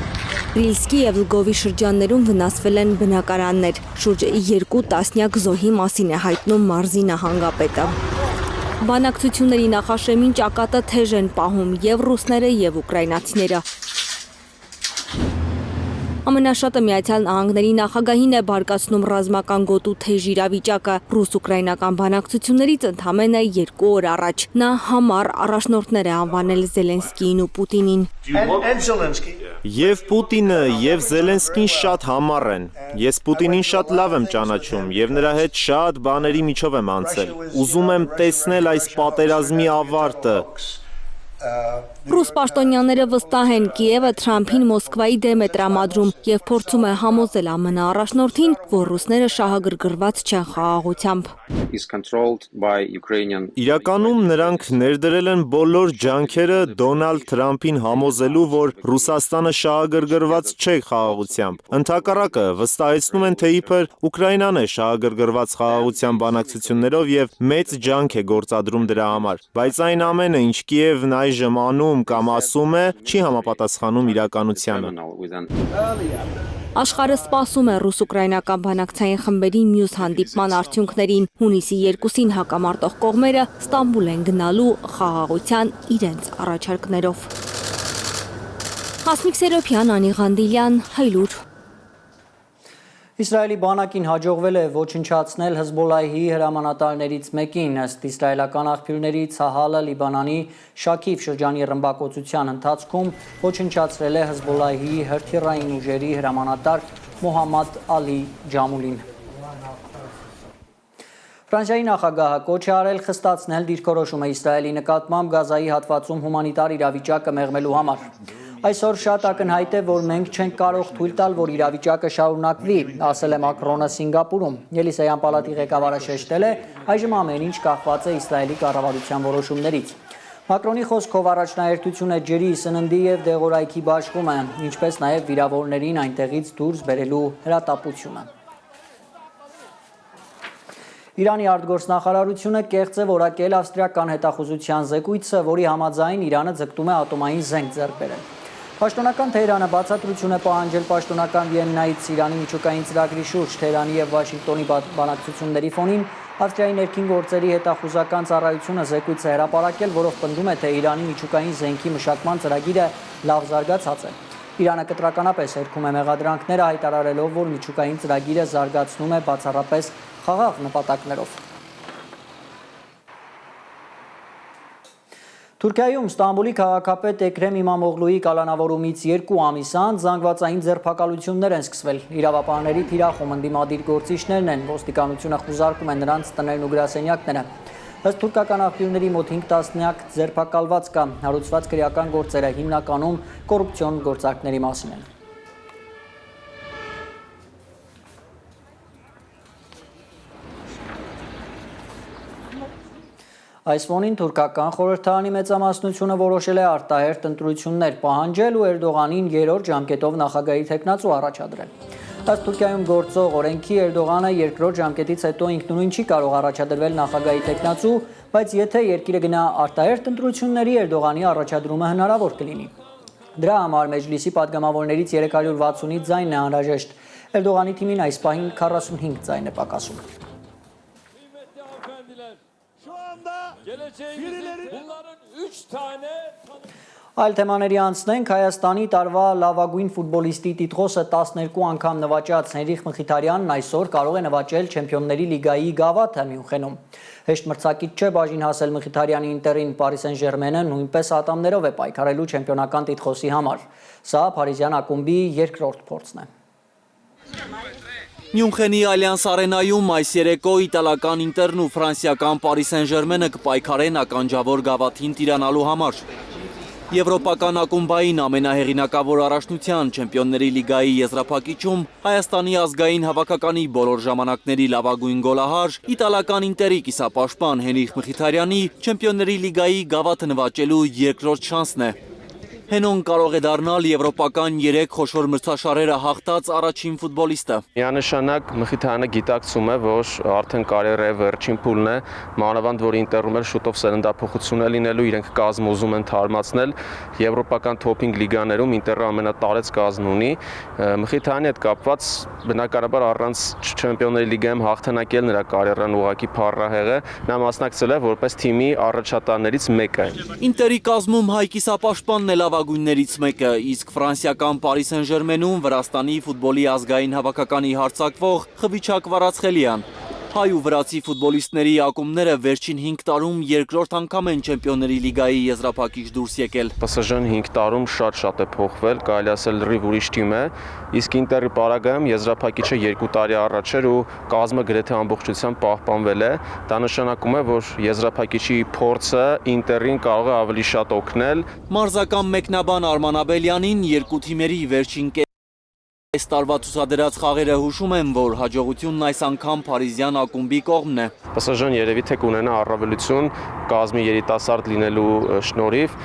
Speaker 7: Ռիլսկի եւ Լգովի շրջաններում վնասվել են բնակարաններ։ Շուրջ 2 տասնյակ զոհի մասին է հայտնում մարզի նահանգապետը։ Բանակցությունների նախաշեմին ճակատը թեժ են պահում եւ ռուսները եւ ուկրաինացիները։ Ամենաշատը Միացյալ Նահանգների նախագահին է բարկացնում ռազմական գոտու թեժ իրավիճակը ռուս-ուկրաինական բանակցություններից ընդամենը 2 օր առաջ։ Նա համառ առաջնորդներ է անվանել Զելենսկիին ու Պուտինին։
Speaker 3: Եվ Պուտինը, եւ Զելենսկին շատ համառ են։ Ես Պուտինին շատ լավ եմ ճանաչում եւ նրա հետ շատ բաների միջով եմ անցել։ Ուզում եմ տեսնել այս պատերազմի ավարտը։
Speaker 7: Ռուս պաշտոնյաները վստահ են Կիևը Թրամփին Մոսկվայի դեմ է տրամադրում եւ փորձում է համոզել ԱՄՆ առաջնորդին, որ ռուսները շահագրգռված չեն խաղաղությամբ։
Speaker 3: Իրականում նրանք ներդրել են բոլոր ջանքերը Դոնալդ Թրամփին համոզելու, որ Ռուսաստանը շահագրգռված չէ խաղաղությամբ։ Ընդհակառակը վստահեցնում են, թե իբր Ուկրաինան է շահագրգռված խաղաղության բանակցություններով եւ մեծ ջանք է գործադրում դրա համար։ Բայց այն ամենը, ինչ Կիևն այժմ անում կամ ասում է, չի համապատասխանում իրականությանը։
Speaker 7: Աշխարհը սպասում է ռուս-ուկրաինական բանակցային խմբերի մյուս հանդիպման արդյունքներին։ Հունիսի 2-ին հակամարտող կողմերը Ստամբուլ են գնալու խաղաղության իրենց առաջարկներով։ Հասմիկ Սերոփյան, Անի Ղանդիլյան, Հայլուր։
Speaker 1: Իսրայելի բանակին հաջողվել է ոչնչացնել Հեզբոլլահի հրամանատարներից մեկին, ըստ իսրայելական աղբյուրների Ցահալը Լիբանանի Շաքիվ շրջանի ռմբակոծության ընթացքում ոչնչացրել է Հեզբոլլահի հրթիռային ուժերի հրամանատար Մոհամմադ Ալի Ջամուլին։ Ֆրանսիայի նախագահը կոչ է արել խստացնել դիրքորոշումը Իսրայելի նկատմամբ Գազայի հատվածում հումանիտար իրավիճակը մեղմելու համար։ Այսօր շատ ակնհայտ է, որ մենք չենք կարող թույլ տալ, որ իրավիճակը շարունակվի, ասել է Մակրոնը Սինգապուրում։ Ելիսեյան պալատի ղեկավարը շեշտել է, այժմ ամեն ինչ կախված է Իսրայելի կառավարության որոշումներից։ Մակրոնի խոսքով առաջնահերթությունը ջրի, սննդի եւ դեղորայքի բաշխումը, ինչպես նաեւ վիրավորներին այնտեղից դուրս բերելու հրատապությունը։ Իրանի արտգործնախարարությունը կեղծ է որակել ավստրիական հետախուզության զեկույցը, որի համաձայն Իրանը ձգտում է ատոմային զենք ձեռք բերել։ Պաշտոնական Թեհրանը բացատրություն է պահանջել պաշտոնական Վիեննայից Իրանի միջուկային ծրագրի շուրջ Թեհրանի եւ Վաշինգտոնի բանակցությունների ֆոնին Ավստրիայի ներքին գործերի հետախուզական ծառայությունը զեկույց է հրապարակել, որով պնդում է, թե Իրանի միջուկային զենքի մշակման ծրագիրը լավ զարգացած է։ Իրանը կտրականապես հերքում է մեղադրանքները, հայտարարելով, որ միջուկային ծրագիրը զարգացնում է բացառապես խաղաղ նպատակներով։ Թուրքիայում Ստամբուլի քաղաքապետ Էքրեմ Իմամօղլուի կալանավորումից 2 ամիս անց զանգվածային ձերբակալություններ են սկսվել։ Իրավապահների թիրախում ընդդիմադիր գործիչներն են, ոստիկանությունը խուզարկում է նրանց տներն ու գրասենյակները։ Ըստ թուրքական աղբյուրների մոտ 5 տասնյակ ձերբակալված կա, հարուցված քրեական գործերը հիմնականում կոռուպցիոն գործարքների մասին են։ Այս ֆոնին թուրքական խորհրդարանի մեծամասնությունը որոշել է արտահերթ ընտրություններ պահանջել ու Էրդողանին երրորդ ժամկետով նախագահի թեկնածու առաջադրել։ Ըստ Թուրքիայում գործող օրենքի Էրդողանը երկրորդ ժամկետից հետո ինքնուրույն չի կարող առաջադրվել նախագահի թեկնածու, բայց եթե երկիրը գնա արտահերթ ընտրությունների, Էրդողանի առաջադրումը հնարավոր կլինի։ Դրա համար Մեջլիսի падգամավորներից 360-ից ձայնն է անհրաժեշտ։ Էրդողանի թիմին այս պահին 45 ձայն է պակասում։ Այլ թեմաների անցնենք, Հայաստանի տարվա լավագույն ֆուտբոլիստի տիտղոսը 12 անգամ նվաճած Հենրիխ Մխիթարյանն այսօր կարող է նվաճել Չեմպիոնների լիգայի գավաթը Մյունխենում։ Հեշտ մրցակից չէ բաժին հասել Մխիթարյանի Ինտերին Պարի Սեն-Ժերմենը նույնպես ատամներով է պայքարելու չեմպիոնական տիտղոսի համար։ Սա փարիզյան ակումբի երկրորդ փորձն է։
Speaker 15: Մյունխենի Ալյանս արենայում այս երեկո իտալական Ինտերն ու ֆրանսիական Պարի Սեն-Ժերմենը կպայքարեն ականջավոր գավաթին տիրանալու համար։ Եվրոպական ակումբային ամենահեղինակավոր առաջնության Չեմպիոնների լիգայի եզրափակիչում Հայաստանի ազգային հավաքականի բոլոր ժամանակների լավագույն գոլահար իտալական Ինտերի կիսապաշտպան Հենրիխ Մխիթարյանի Չեմպիոնների լիգայի գավաթը նվաճելու երկրորդ շանսն է։ Հենոն կարող է դառնալ եվրոպական 3 խոշոր մրցաշարերը հաղթած առաջին ֆուտբոլիստը։
Speaker 8: Միանշանակ Մխիթարյանը գիտակցում է, որ արդեն կարիերայի վերջին փուլն է, մանավանդ որ Ինտերում էլ շուտով սերնդափոխություն է լինելու, իրենք կազմ ուզում են թարմացնել, եվրոպական թոփինգ լիգաներում Ինտերը ամենատարեց կազմ ունի։ Մխիթարյանի հետ կապված բնականաբար առանց Չեմպիոնների լիգայում հաղթանակել նրա կարիերան ուղղակի փառահեղ է, նա մասնակցել է որպես թիմի առաջատարներից մեկը։
Speaker 15: Ինտերի կազմում հայ կիսապաշտպանն է լավագույններից մեկը, իսկ ֆրանսիական Պարի Սեն-Ժերմենում Վրաստանի ֆուտբոլի ազգային հավաքականի հարձակվող Խվիչակ Վարացխելյան։ Հայ ու վրացի ֆուտբոլիստների ակումբները վերջին 5 տարում երկրորդ անգամ են Չեմպիոնների լիգայի եզրափակիչ դուրս եկել։
Speaker 8: ՊՍԺ-ն 5 տարում շատ է փոխվել, կարելի ասել լրիվ ուրիշ թիմ է, իսկ Ինտերի պարագայում եզրափակիչը 2 տարի առաջ էր ու կազմը գրեթե ամբողջությամբ պահպանվել է։ Դա նշանակում է, որ եզրափակիչի փորձը Ինտերին կարող է ավելի շատ օգնել։
Speaker 15: Մարզական մեկնաբան Արման Աբելյանին երկու թիմերի վերջին այս տարվա ցուցադրած խաղերը հուշում են, որ հաջողությունն այս անգամ փարիզյան ակումբի կողմն է։
Speaker 8: ՊՍԺ-ն երևի թե կունենա առավելություն կազմի երիտասարդ լինելու շնորհիվ,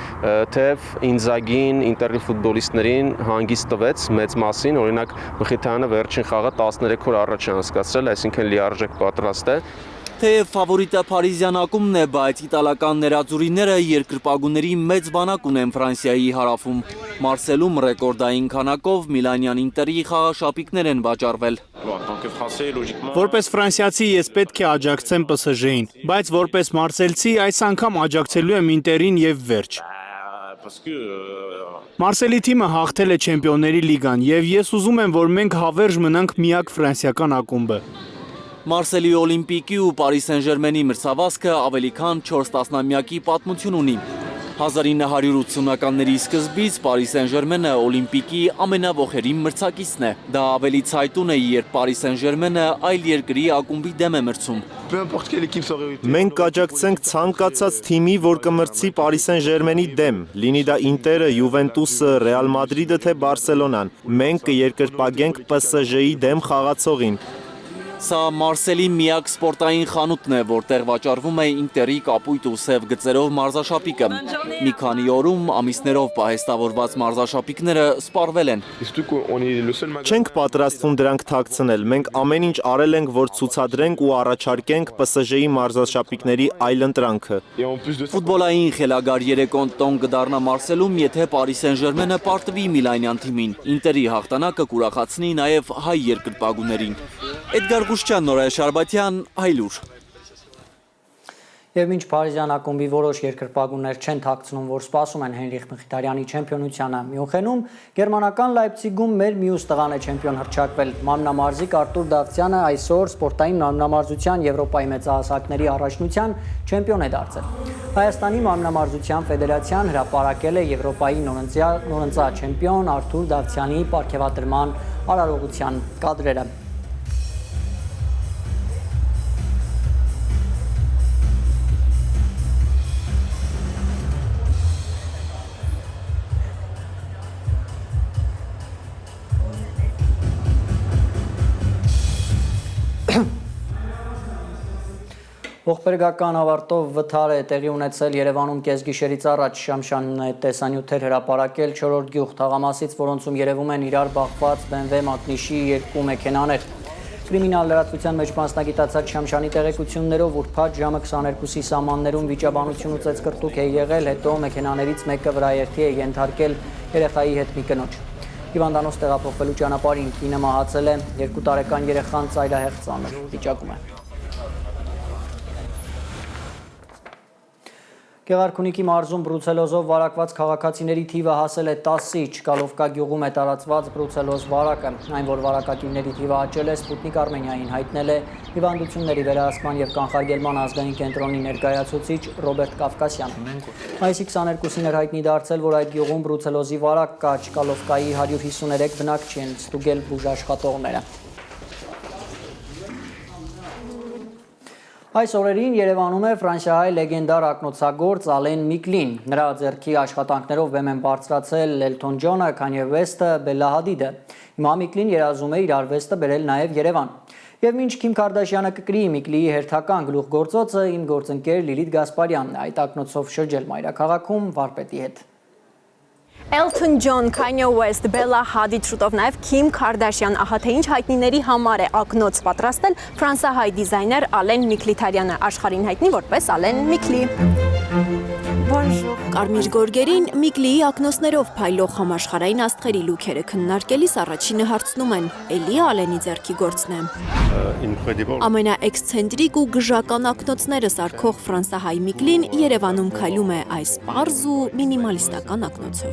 Speaker 8: թեև Ինզագին Ինտերի ֆուտբոլիստներին հանգիստ տվեց մեծ մասին, օրինակ Մխիթարյանը վերջին խաղը 13 օր առաջ է անցկացրել, այսինքն լիարժեք պատրաստ է։
Speaker 15: Թեև ֆավորիտը փարիզյան ակումբն է, բայց իտալական ներածուրիները երկրպագուների մեծ բանակ ունեն Ֆրանսիայի հարավում։ Մարսելում ռեկորդային քանակով միլանյան Ինտերի խաղաշապիկներ են վաճառվել։
Speaker 9: Որպես ֆրանսիացի ես պետք է աջակցեմ ՊՍԺ-ին, բայց որպես մարսելցի այս անգամ աջակցելու եմ Ինտերին եւ վերջ։ Մարսելի թիմը հաղթել է Չեմպիոնների լիգան եւ ես ուզում եմ, որ մենք հավերժ մնանք միակ ֆրանսիական ակումբը։
Speaker 15: Մարսելի Օլիմպիկի ու Պարի Սեն-Ժերմենի մրցավազքը ավելի քան 4 տասնամյակի պատմություն ունի։ 1980-ականների սկզբից Պարի Սեն-Ժերմենը Օլիմպիկի ամենավոխերին մրցակիցն է։ Դա ավելի ցայտուն է, երբ Պարի Սեն-Ժերմենը այլ երկրի ակումբի դեմ է մրցում։
Speaker 3: Մենք կաջակցենք ցանկացած թիմի, որ կմրցի Պարի Սեն-Ժերմենի դեմ, լինի դա Ինտերը, Յուվենտուսը, Ռեալ Մադրիդը թե Բարսելոնան։ Մենք կերկրպագենք ՊՍԺ-ի դեմ խաղացողին։
Speaker 15: Սա Մարսելի միակ սպորտային խանութն է, որտեղ վաճառվում է Ինտերի կապույտ ու սև գծերով մարզաշապիկը։ Մի քանի օրում ամիսներով պահեստավորված մարզաշապիկները սպառվել են։
Speaker 3: Չենք պատրաստվում դրանք թաքցնել, մենք ամեն ինչ արել ենք, որ ցուցադրենք ու առաջարկենք ՊՍԺ-ի մարզաշապիկների այլընտրանքը։
Speaker 15: Ֆուտբոլային խելագար երեկոն տոն կդառնա Մարսելում, եթե Պարի Սեն-Ժերմենը պարտվի միլանյան թիմին։ Ինտերի հաղթանակը կուրախացնի նաև հայ երկրպագուներին։ Էդգար Գուշչյան, Նորայր Շարբաթյան, Այլուր։
Speaker 1: Եվ մինչ փարիզյան ակումբի որոշ երկրպագուներ չեն թաքցնում, որ սպասում են Հենրիխ Մխիթարյանի չեմպիոնությանը Մյունխենում, գերմանական Լայպցիգում մեր մյուս տղան է չեմպիոն հռչակվել։ Մաննամարզիկ Արտուր Դավթյանը այսօր սպորտային մաննամարզության Եվրոպայի մեծահասակների առաջնության չեմպիոն է դարձել։ Հայաստանի մաննամարզության ֆեդերացիան հրապարակել է Եվրոպայի նորընծա չեմպիոն Արտուր Դավթյանի պարգևատրման արարողության կադրերը։ Ողբերգական ավարտով վթար է տեղի ունեցել Երևանում կեսգիշերից առաջ Շամշանն է տեսանյութեր հրապարակել 4-րդ գյուղ թաղամասից, որոնցում երևում են իրար բախված BMW մակնիշի 2 մեքենաներ։ Կրիմինալ լրատվության մեջ մասնագիտացած Շամշանի տեղեկություններով ուրբաթ ժամը 22-ի սահմաններում վիճաբանություն ու ծեծկռտուք է եղել, հետո մեքենաներից մեկը վրաերթի է ենթարկել երեխայի հետ մի կնոջ։ Հիվանդանոց տեղափոխվելու ճանապարհին կինը մահացել է, 2 տարեկան երեխան ծայրահեղ ծանր վիճակում է։ Գեղարքունիքի մարզում բրուցելոզով վարակված քաղաքացիների թիվը հասել է 10-ի, Չկալովկա գյուղում է տարածված բրուցելոզ վարակը, այն որ վարակակիրների թիվը աճել է, Սպուտնիկ Արմենիային հայտնել է հիվանդությունների վերահսկման և կանխարգելման ազգային կենտրոնի ներկայացուցիչ Ռոբերտ Կավկասյանը։ Մայիսի 22-ին էր հայտնի դարձել, որ այդ գյուղում բրուցելոզի վարակ կա, Չկալովկայի 153 բնակչի են ստուգել բուժաշխատողները։ Այս օրերին Երևանում է Ֆրանսիայի լեգենդար ակնոցագործ Ալեն Միկլին։ Նրա ձեռքի աշխատանքներով բեմ են բարձրացել Էլթոն Ջոնը, Քանյե Վեսթը, Բելլա Հադիդը։ Հիմա Միկլին երազում է իր արվեստը բերել նաև Երևան։ Եվ մինչ Քիմ Քարդաշյանը կկրի Միկլիի հերթական գլուխգործոցը, իմ գործընկեր Լիլիթ Գասպարյանն է այդ ակնոցով շրջել մայրաքաղաքում վարպետի հետ։
Speaker 6: Էլթոն Ջոն, Քանյե Վեսթ, Բելլա Հադիդ, շուտով նաև Քիմ Քարդաշյան, ահա թե ինչ հայտնիների համար է ակնոց պատրաստել ֆրանսահայ դիզայներ Ալեն Միկլիթարյանը, աշխարհին հայտնի որպես Ալեն Միկլի։
Speaker 7: Կարմիր գորգերին Միկլիի ակնոցներով փայլող համաշխարհային աստղերի լուքերը քննարկելիս առաջինը հարցնում են՝ էլի Ալենի ձեռքի գործն է։ Ամենաէքսցենտրիկ ու գժական ակնոցները սարքող ֆրանսահայ Միկլին Երևանում քայլում է այս պարզ ու մինիմալիստական ակնոցով։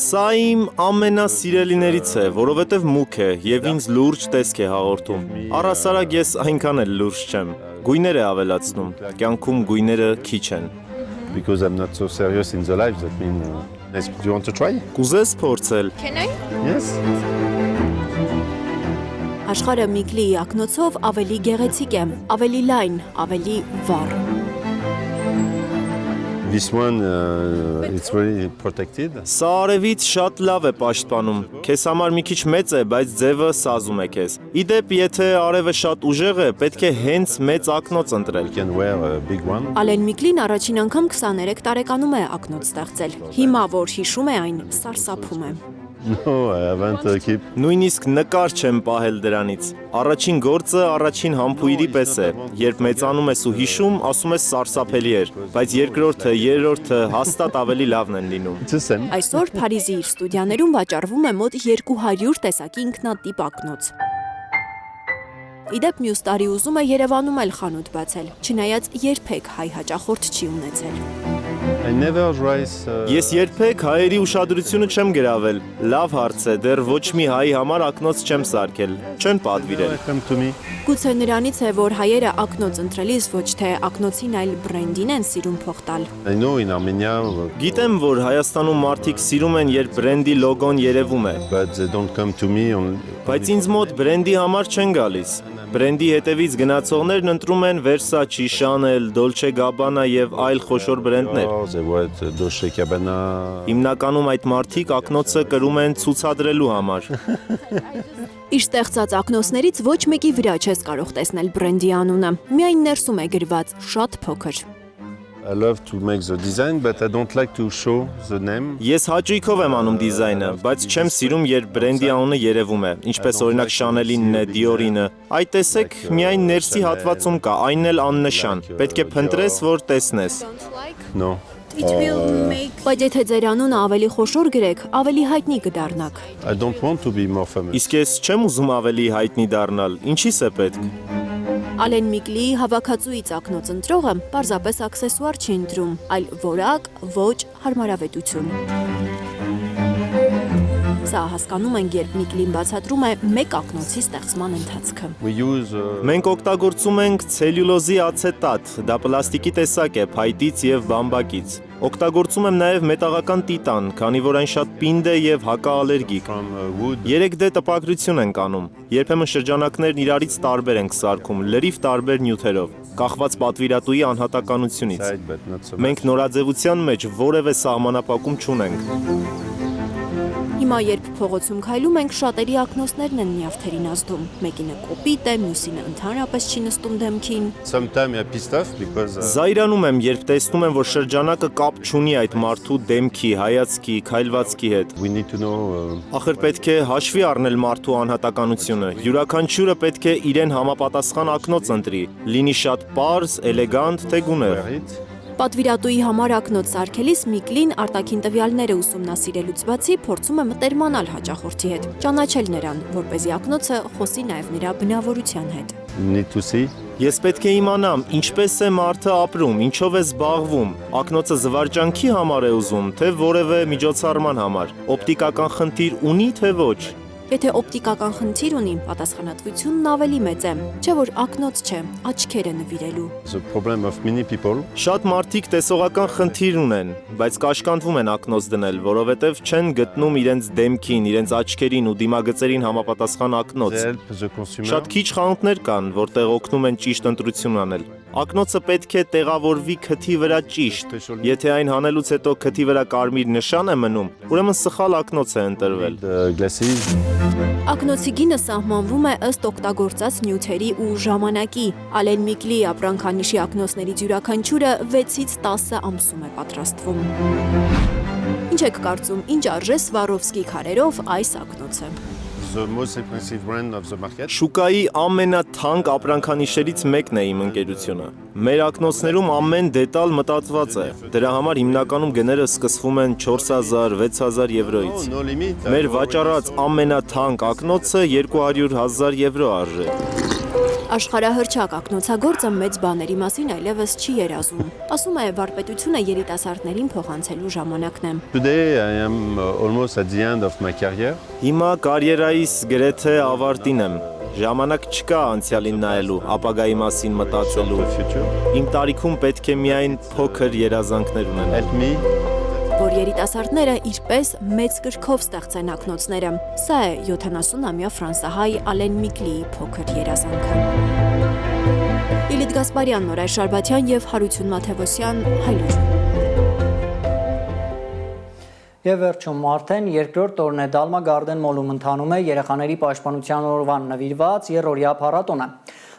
Speaker 3: Սա իմ ամենասիրելիներից է, որովհետև մուգ է և ինձ լուրջ տեսք է հաղորդում։ Առհասարակ ես այնքան էլ լուրջ չեմ։ Գույներ է ավելացնում, կյանքում գույները քիչ են։ Կուզես փորձել։
Speaker 7: Աշխարհը Միկլիի ակնոցով ավելի գեղեցիկ է, ավելի լայն, ավելի վառ։
Speaker 3: Սա արևից շատ լավ է պաշտպանում, քեզ համար մի քիչ մեծ է, բայց ձևը սազում է քեզ։ Իդեպ, եթե արևը շատ ուժեղ է, պետք է հենց մեծ ակնոց ընտրել։
Speaker 7: Ալեն Միկլին առաջին անգամ 23 տարեկանում է ակնոց ստեղծել։ Հիմա, որ հիշում է այն, սարսափում է։
Speaker 3: Նույնիսկ նկար չեմ պահել դրանից։ Առաջին գործը առաջին համբույրի պես է։ Երբ մեծանում ես ու հիշում, ասում ես սարսափելի էր, բայց երկրորդը, երրորդը հաստատ ավելի լավն են լինում։
Speaker 7: Այսօր Փարիզի իր ստուդիաներում վաճառվում է մոտ 200 տեսակի ինքնատիպ ակնոց։ Իդեպ մյուս տարի ուզում է Երևանում էլ խանութ բացել, չնայած երբեք հայ հաճախորդ չի ունեցել։
Speaker 3: Ես երբեք հայերի ուշադրությունը չեմ գրավել։ Լավ հարց է, դեռ ոչ մի հայ համար ակնոց չեմ սարքել։ Չեն պատվիրել։
Speaker 7: Գուցե նրանից է, որ հայերը ակնոց ընտրելիս ոչ թե ակնոցին, այլ բրենդին են սիրում փող տալ։
Speaker 3: Գիտեմ, որ Հայաստանում մարդիկ սիրում են, երբ բրենդի լոգոն երևում է։ Բայց ինձ մոտ բրենդի համար չեն գալիս։ Բրենդի հետևից գնացողներն ընտրում են Versace, Chanel, Dolce Gabbana եւ այլ խոշոր բրենդներ։ Հիմնականում այդ մարդիկ ակնոցը կրում են ցուցադրելու համար։
Speaker 7: Իր ստեղծած ակնոցներից ոչ մեկի վրա չես կարող տեսնել բրենդի անունը, միայն ներսում է գրված շատ փոքր։
Speaker 3: Ես հաճույքով եմ անում դիզայնը, բայց չեմ սիրում, երբ բրենդի անունը երևում է, ինչպես օրինակ Chanel-ինն է, Dior-ինը։ Այ տեսեք, միայն ներսի հատվածում կա, այնն էլ աննշան։ Պետք է փնտրես, որ տեսնես։
Speaker 7: Բայց եթե ձեր անունը ավելի խոշոր գրեք, ավելի հայտնի կդառնաք։
Speaker 3: Իսկ ես չեմ ուզում ավելի հայտնի դառնալ, ինչի՞ս է պետք։
Speaker 7: Ալեն Միկլիի հավաքածուից ակնոց ընտրողը պարզապես աքսեսուար չի ընտրում, այլ որակ, ոճ, հարմարավետություն։ Սա հասկանում ենք, երբ Միկլին բացատրում է մեկ ակնոցի ստեղծման ընթացքը։
Speaker 3: Մենք օգտագործում ենք ցելյուլոզի ացետատ, դա պլաստիկի տեսակ է, փայտից եւ բամբակից։ Օգտագործում եմ նաև մետաղական տիտան, քանի որ այն շատ պինդ է եւ հակաալերգիկ։ 3D տպագրություն ենք անում։ Երբեմն շրջանակներն իրարից տարբեր ենք սարքում, լրիվ տարբեր նյութերով, կախված պատվիրատուի անհատականությունից։ Մենք նորաձևության մեջ որևէ սահմանափակում չունենք։
Speaker 6: Հիմա երբ փողոցում քայլում ենք, շատերի ակնոցներն են նյարդերին ազդում։ Մեկինը կոպիտ է, մյուսինը ընդհանրապես չի նստում դեմքին։
Speaker 3: Զայրանում եմ, երբ տեսնում եմ, որ շրջանակը կապ չունի այդ մարդու դեմքի, հայացքի, քայլվածքի հետ։ Ախր պետք է հաշվի առնել մարդու անհատականությունը։ Յուրաքանչյուրը պետք է իրեն համապատասխան ակնոց ընտրի, լինի շատ պարզ, էլեգանտ, թե գունեղ։
Speaker 6: Պատվիրատուի համար ակնոց սարքելիս Միքլին արտաքին տվյալները ուսումնասիրելուց բացի փորձում է մտերմանալ հաճախորդի հետ, ճանաչել նրան, որպեսզի ակնոցը խոսի նաև նրա բնավորության հետ։
Speaker 3: Ես պետք է իմանամ, ինչպես է մարդը ապրում, ինչով է զբաղվում, ակնոցը զվարճանքի համար է ուզում, թե որևէ միջոցառման համար, օպտիկական խնդիր ունի, թե ոչ։
Speaker 6: Եթե օպտիկական խնդիր ունի, պատասխանատվությունն ավելի մեծ է, չէ որ ակնոց չէ, աչքեր է նվիրելու։
Speaker 3: Շատ մարդիկ տեսողական խնդիր ունեն, բայց կաշկանդվում են ակնոց դնել, որովհետև չեն գտնում իրենց դեմքին, իրենց աչքերին ու դիմագծերին համապատասխան ակնոց։ Շատ քիչ խանութներ կան, որտեղ օգնում են ճիշտ ընտրություն անել։ Ակնոցը պետք է տեղավորվի քթի վրա ճիշտ։ Եթե այն հանելուց հետո քթի վրա կարմիր նշան է մնում, ուրեմն սխալ ակնոց է ընտրվել։
Speaker 6: Ակնոցի գինը սահմանվում է ըստ օգտագործած նյութերի ու ժամանակի։ Ալեն Միքլի ապրանքանիշի ակնոցներից յուրաքանչյուրը 6-ից 10 ամսում է պատրաստվում։ Ինչ եք կարծում, ինչ արժե Սվարովսկի քարերով այս ակնոցը։
Speaker 3: Շուկայի ամենաթանկ ապրանքանիշերից մեկն է իմ ընկերությունը։ Մեր ակնոցներում ամեն դետալ մտածված է։ Դրա համար հիմնականում գները սկսվում են 4000-6000 եվրոից։ Մեր վաճառած ամենաթանկ ակնոցը 200,000 եվրո արժե։
Speaker 6: Աշխարհահռչակ ակնոցագործը մեծ բաների մասին այլևս չի երազում։ Ասում է, վարպետությունը երիտասարդներին փոխանցելու ժամանակն է։
Speaker 3: Հիմա կարիերայիս գրեթե ավարտին եմ։ Ժամանակ չկա անցյալին նայելու, ապագայի մասին մտածելու։ Իմ տարիքում պետք է միայն փոքր երազանքներ ունենալ։
Speaker 6: Որ երիտասարդները իրպես մեծ կրքով ստեղծեն ակնոցները։ Սա է 70-ամյա ֆրանսահայ Ալեն Միքլիի փոքր երազանքը։ Լիլիթ Գասպարյան, Նորայր Շարբաթյան եւ Հարություն Մաթևոսյան, Հայլուր։
Speaker 1: Եվ վերջում արդեն երկրորդ օրն է Դալմա Գարդեն մոլում ընթանում է երեխաների պաշտպանության օրվան նվիրված երրորդյա փառատոնը։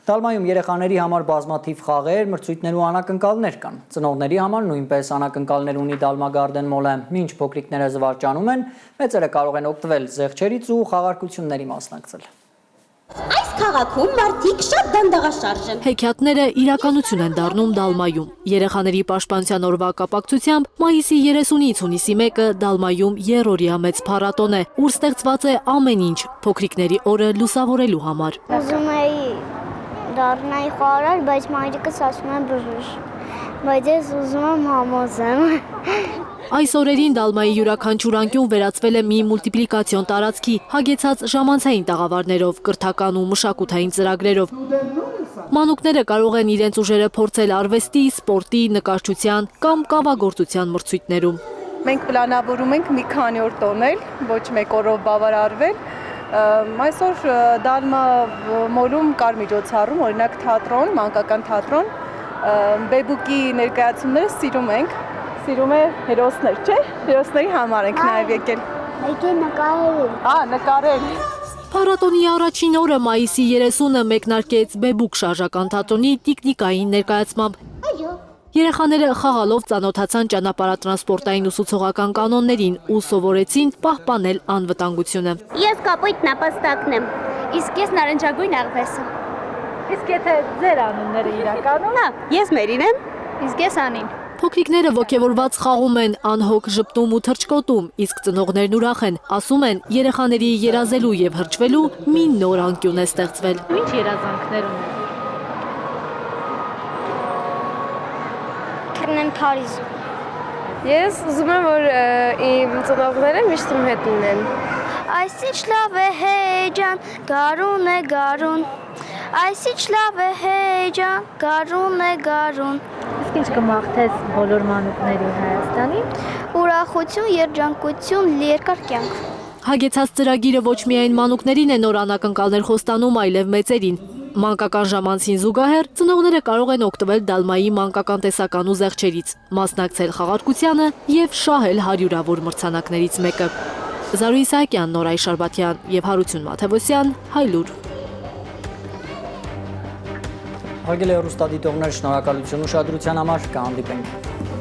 Speaker 1: Դալմայում երեխաների համար բազմաթիվ խաղեր, մրցույթներ ու անակնկալներ կան։ Ծնողների համար նույնպես անակնկալներ ունի Դալմա Գարդեն մոլը, մինչ փոքրիկները զվարճանում են, մեծերը կարող են օգտվել զեղչերից ու խաղարկությունների մասնակցել։
Speaker 10: Այս քաղաքում մարդիկ շատ դանդաղաշարժ են։
Speaker 11: Հեքիաթները իրականություն են դառնում Դալմայում։ Երեխաների պաշտպանության օրվա կապակցությամբ մայիսի 30-ից հունիսի 1-ը Դալմայում երրորդյա մեծ փառատոն է, ուր ստեղծված է ամեն ինչ փոքրիկների օրը լուսավորելու համար։
Speaker 10: Ուզում էի դառնալ խաղարար, բայց մայրիկս ասում է բժիշկ։ Բայց ես ուզում եմ համոզեմ։
Speaker 11: Այս օրերին Դալմայի յուրաքանչյուր անկյուն վերածվել է մի մուլտիպլիկացիոն տարածքի, հագեցած ժամանցային տաղավարներով, կրթական ու մշակութային ծրագրերով։ Մանուկները կարող են իրենց ուժերը փորձել արվեստի, սպորտի, նկարչության կամ կավագործության մրցույթներում։
Speaker 23: Մենք պլանավորում ենք մի քանի օր տոնել, ոչ մեկ օրով բավարարվել։ Այսօր Դալմա մոլում կար միջոցառում, օրինակ թատրոն, մանկական թատրոն, բեբուկի ներկայացումները սիրում ենք։ Սիրում է հերոսներ, չէ՞։ Հերոսների համար ենք նաև եկել։
Speaker 10: Եկել նկարել։
Speaker 23: Նկարել։
Speaker 11: Փառատոնի առաջին օրը մայիսի 30-ը մեկնարկեց Բեբուկ շարժական թատրոնի տիկնիկային ներկայացմամբ։ Երեխաները խաղալով ծանոթացան ճանապարհատրանսպորտային ուսուցողական կանոններին ու սովորեցին պահպանել անվտանգությունը։
Speaker 10: Ես կապույտ նապաստակն եմ, իսկ ես նարնջագույն աղվեսը։
Speaker 11: Իսկ եթե ձեր անունները իրականում։
Speaker 10: Ես Մերին եմ, իսկ ես Անին։
Speaker 11: Փոքրիկները ոգևորված խաղում են, անհոգ ժպտում ու թռչկոտում, իսկ ծնողներն ուրախ են, ասում են, երեխաների երազելու եւ հրճվելու մի նոր անկյուն է ստեղծվել։ Ինչ երազանքներ ունեք։
Speaker 10: Քննեմ Փարիզ։
Speaker 24: Ես ուզում եմ, որ իմ ծնողները միշտ իմ հետ լինեն։
Speaker 10: Այսինչ լավ է հեջան, գարուն է գարուն։ Այսինչ լավ է հեջան, գարուն է գարուն։
Speaker 11: Իսկ ինչ կմաղթես բոլոր մանուկներին Հայաստանին։
Speaker 10: Ուրախություն, երջանկություն, երկար կյանք։
Speaker 11: Հագեցած ծրագիրը ոչ միայն մանուկներին է նոր անակնկալներ խոստանում, այլև մեծերին։ Մանկական ժամանցին զուգահեռ ծնողները կարող են օգտվել Դալմայի մանկական տեսական ու զեղչերից, մասնակցել խաղարկությանը եւ շահել հարյուրավոր մրցանակներից մեկը։ Զարու Իսահակյան, Նորայ Շարբաթյան եւ Հարություն Մաթևոսյան, Հայլուր։
Speaker 1: Հարգելի հեռուստադիտողներ, շնորհակալություն ուշադրության համար, կհանդիպենք։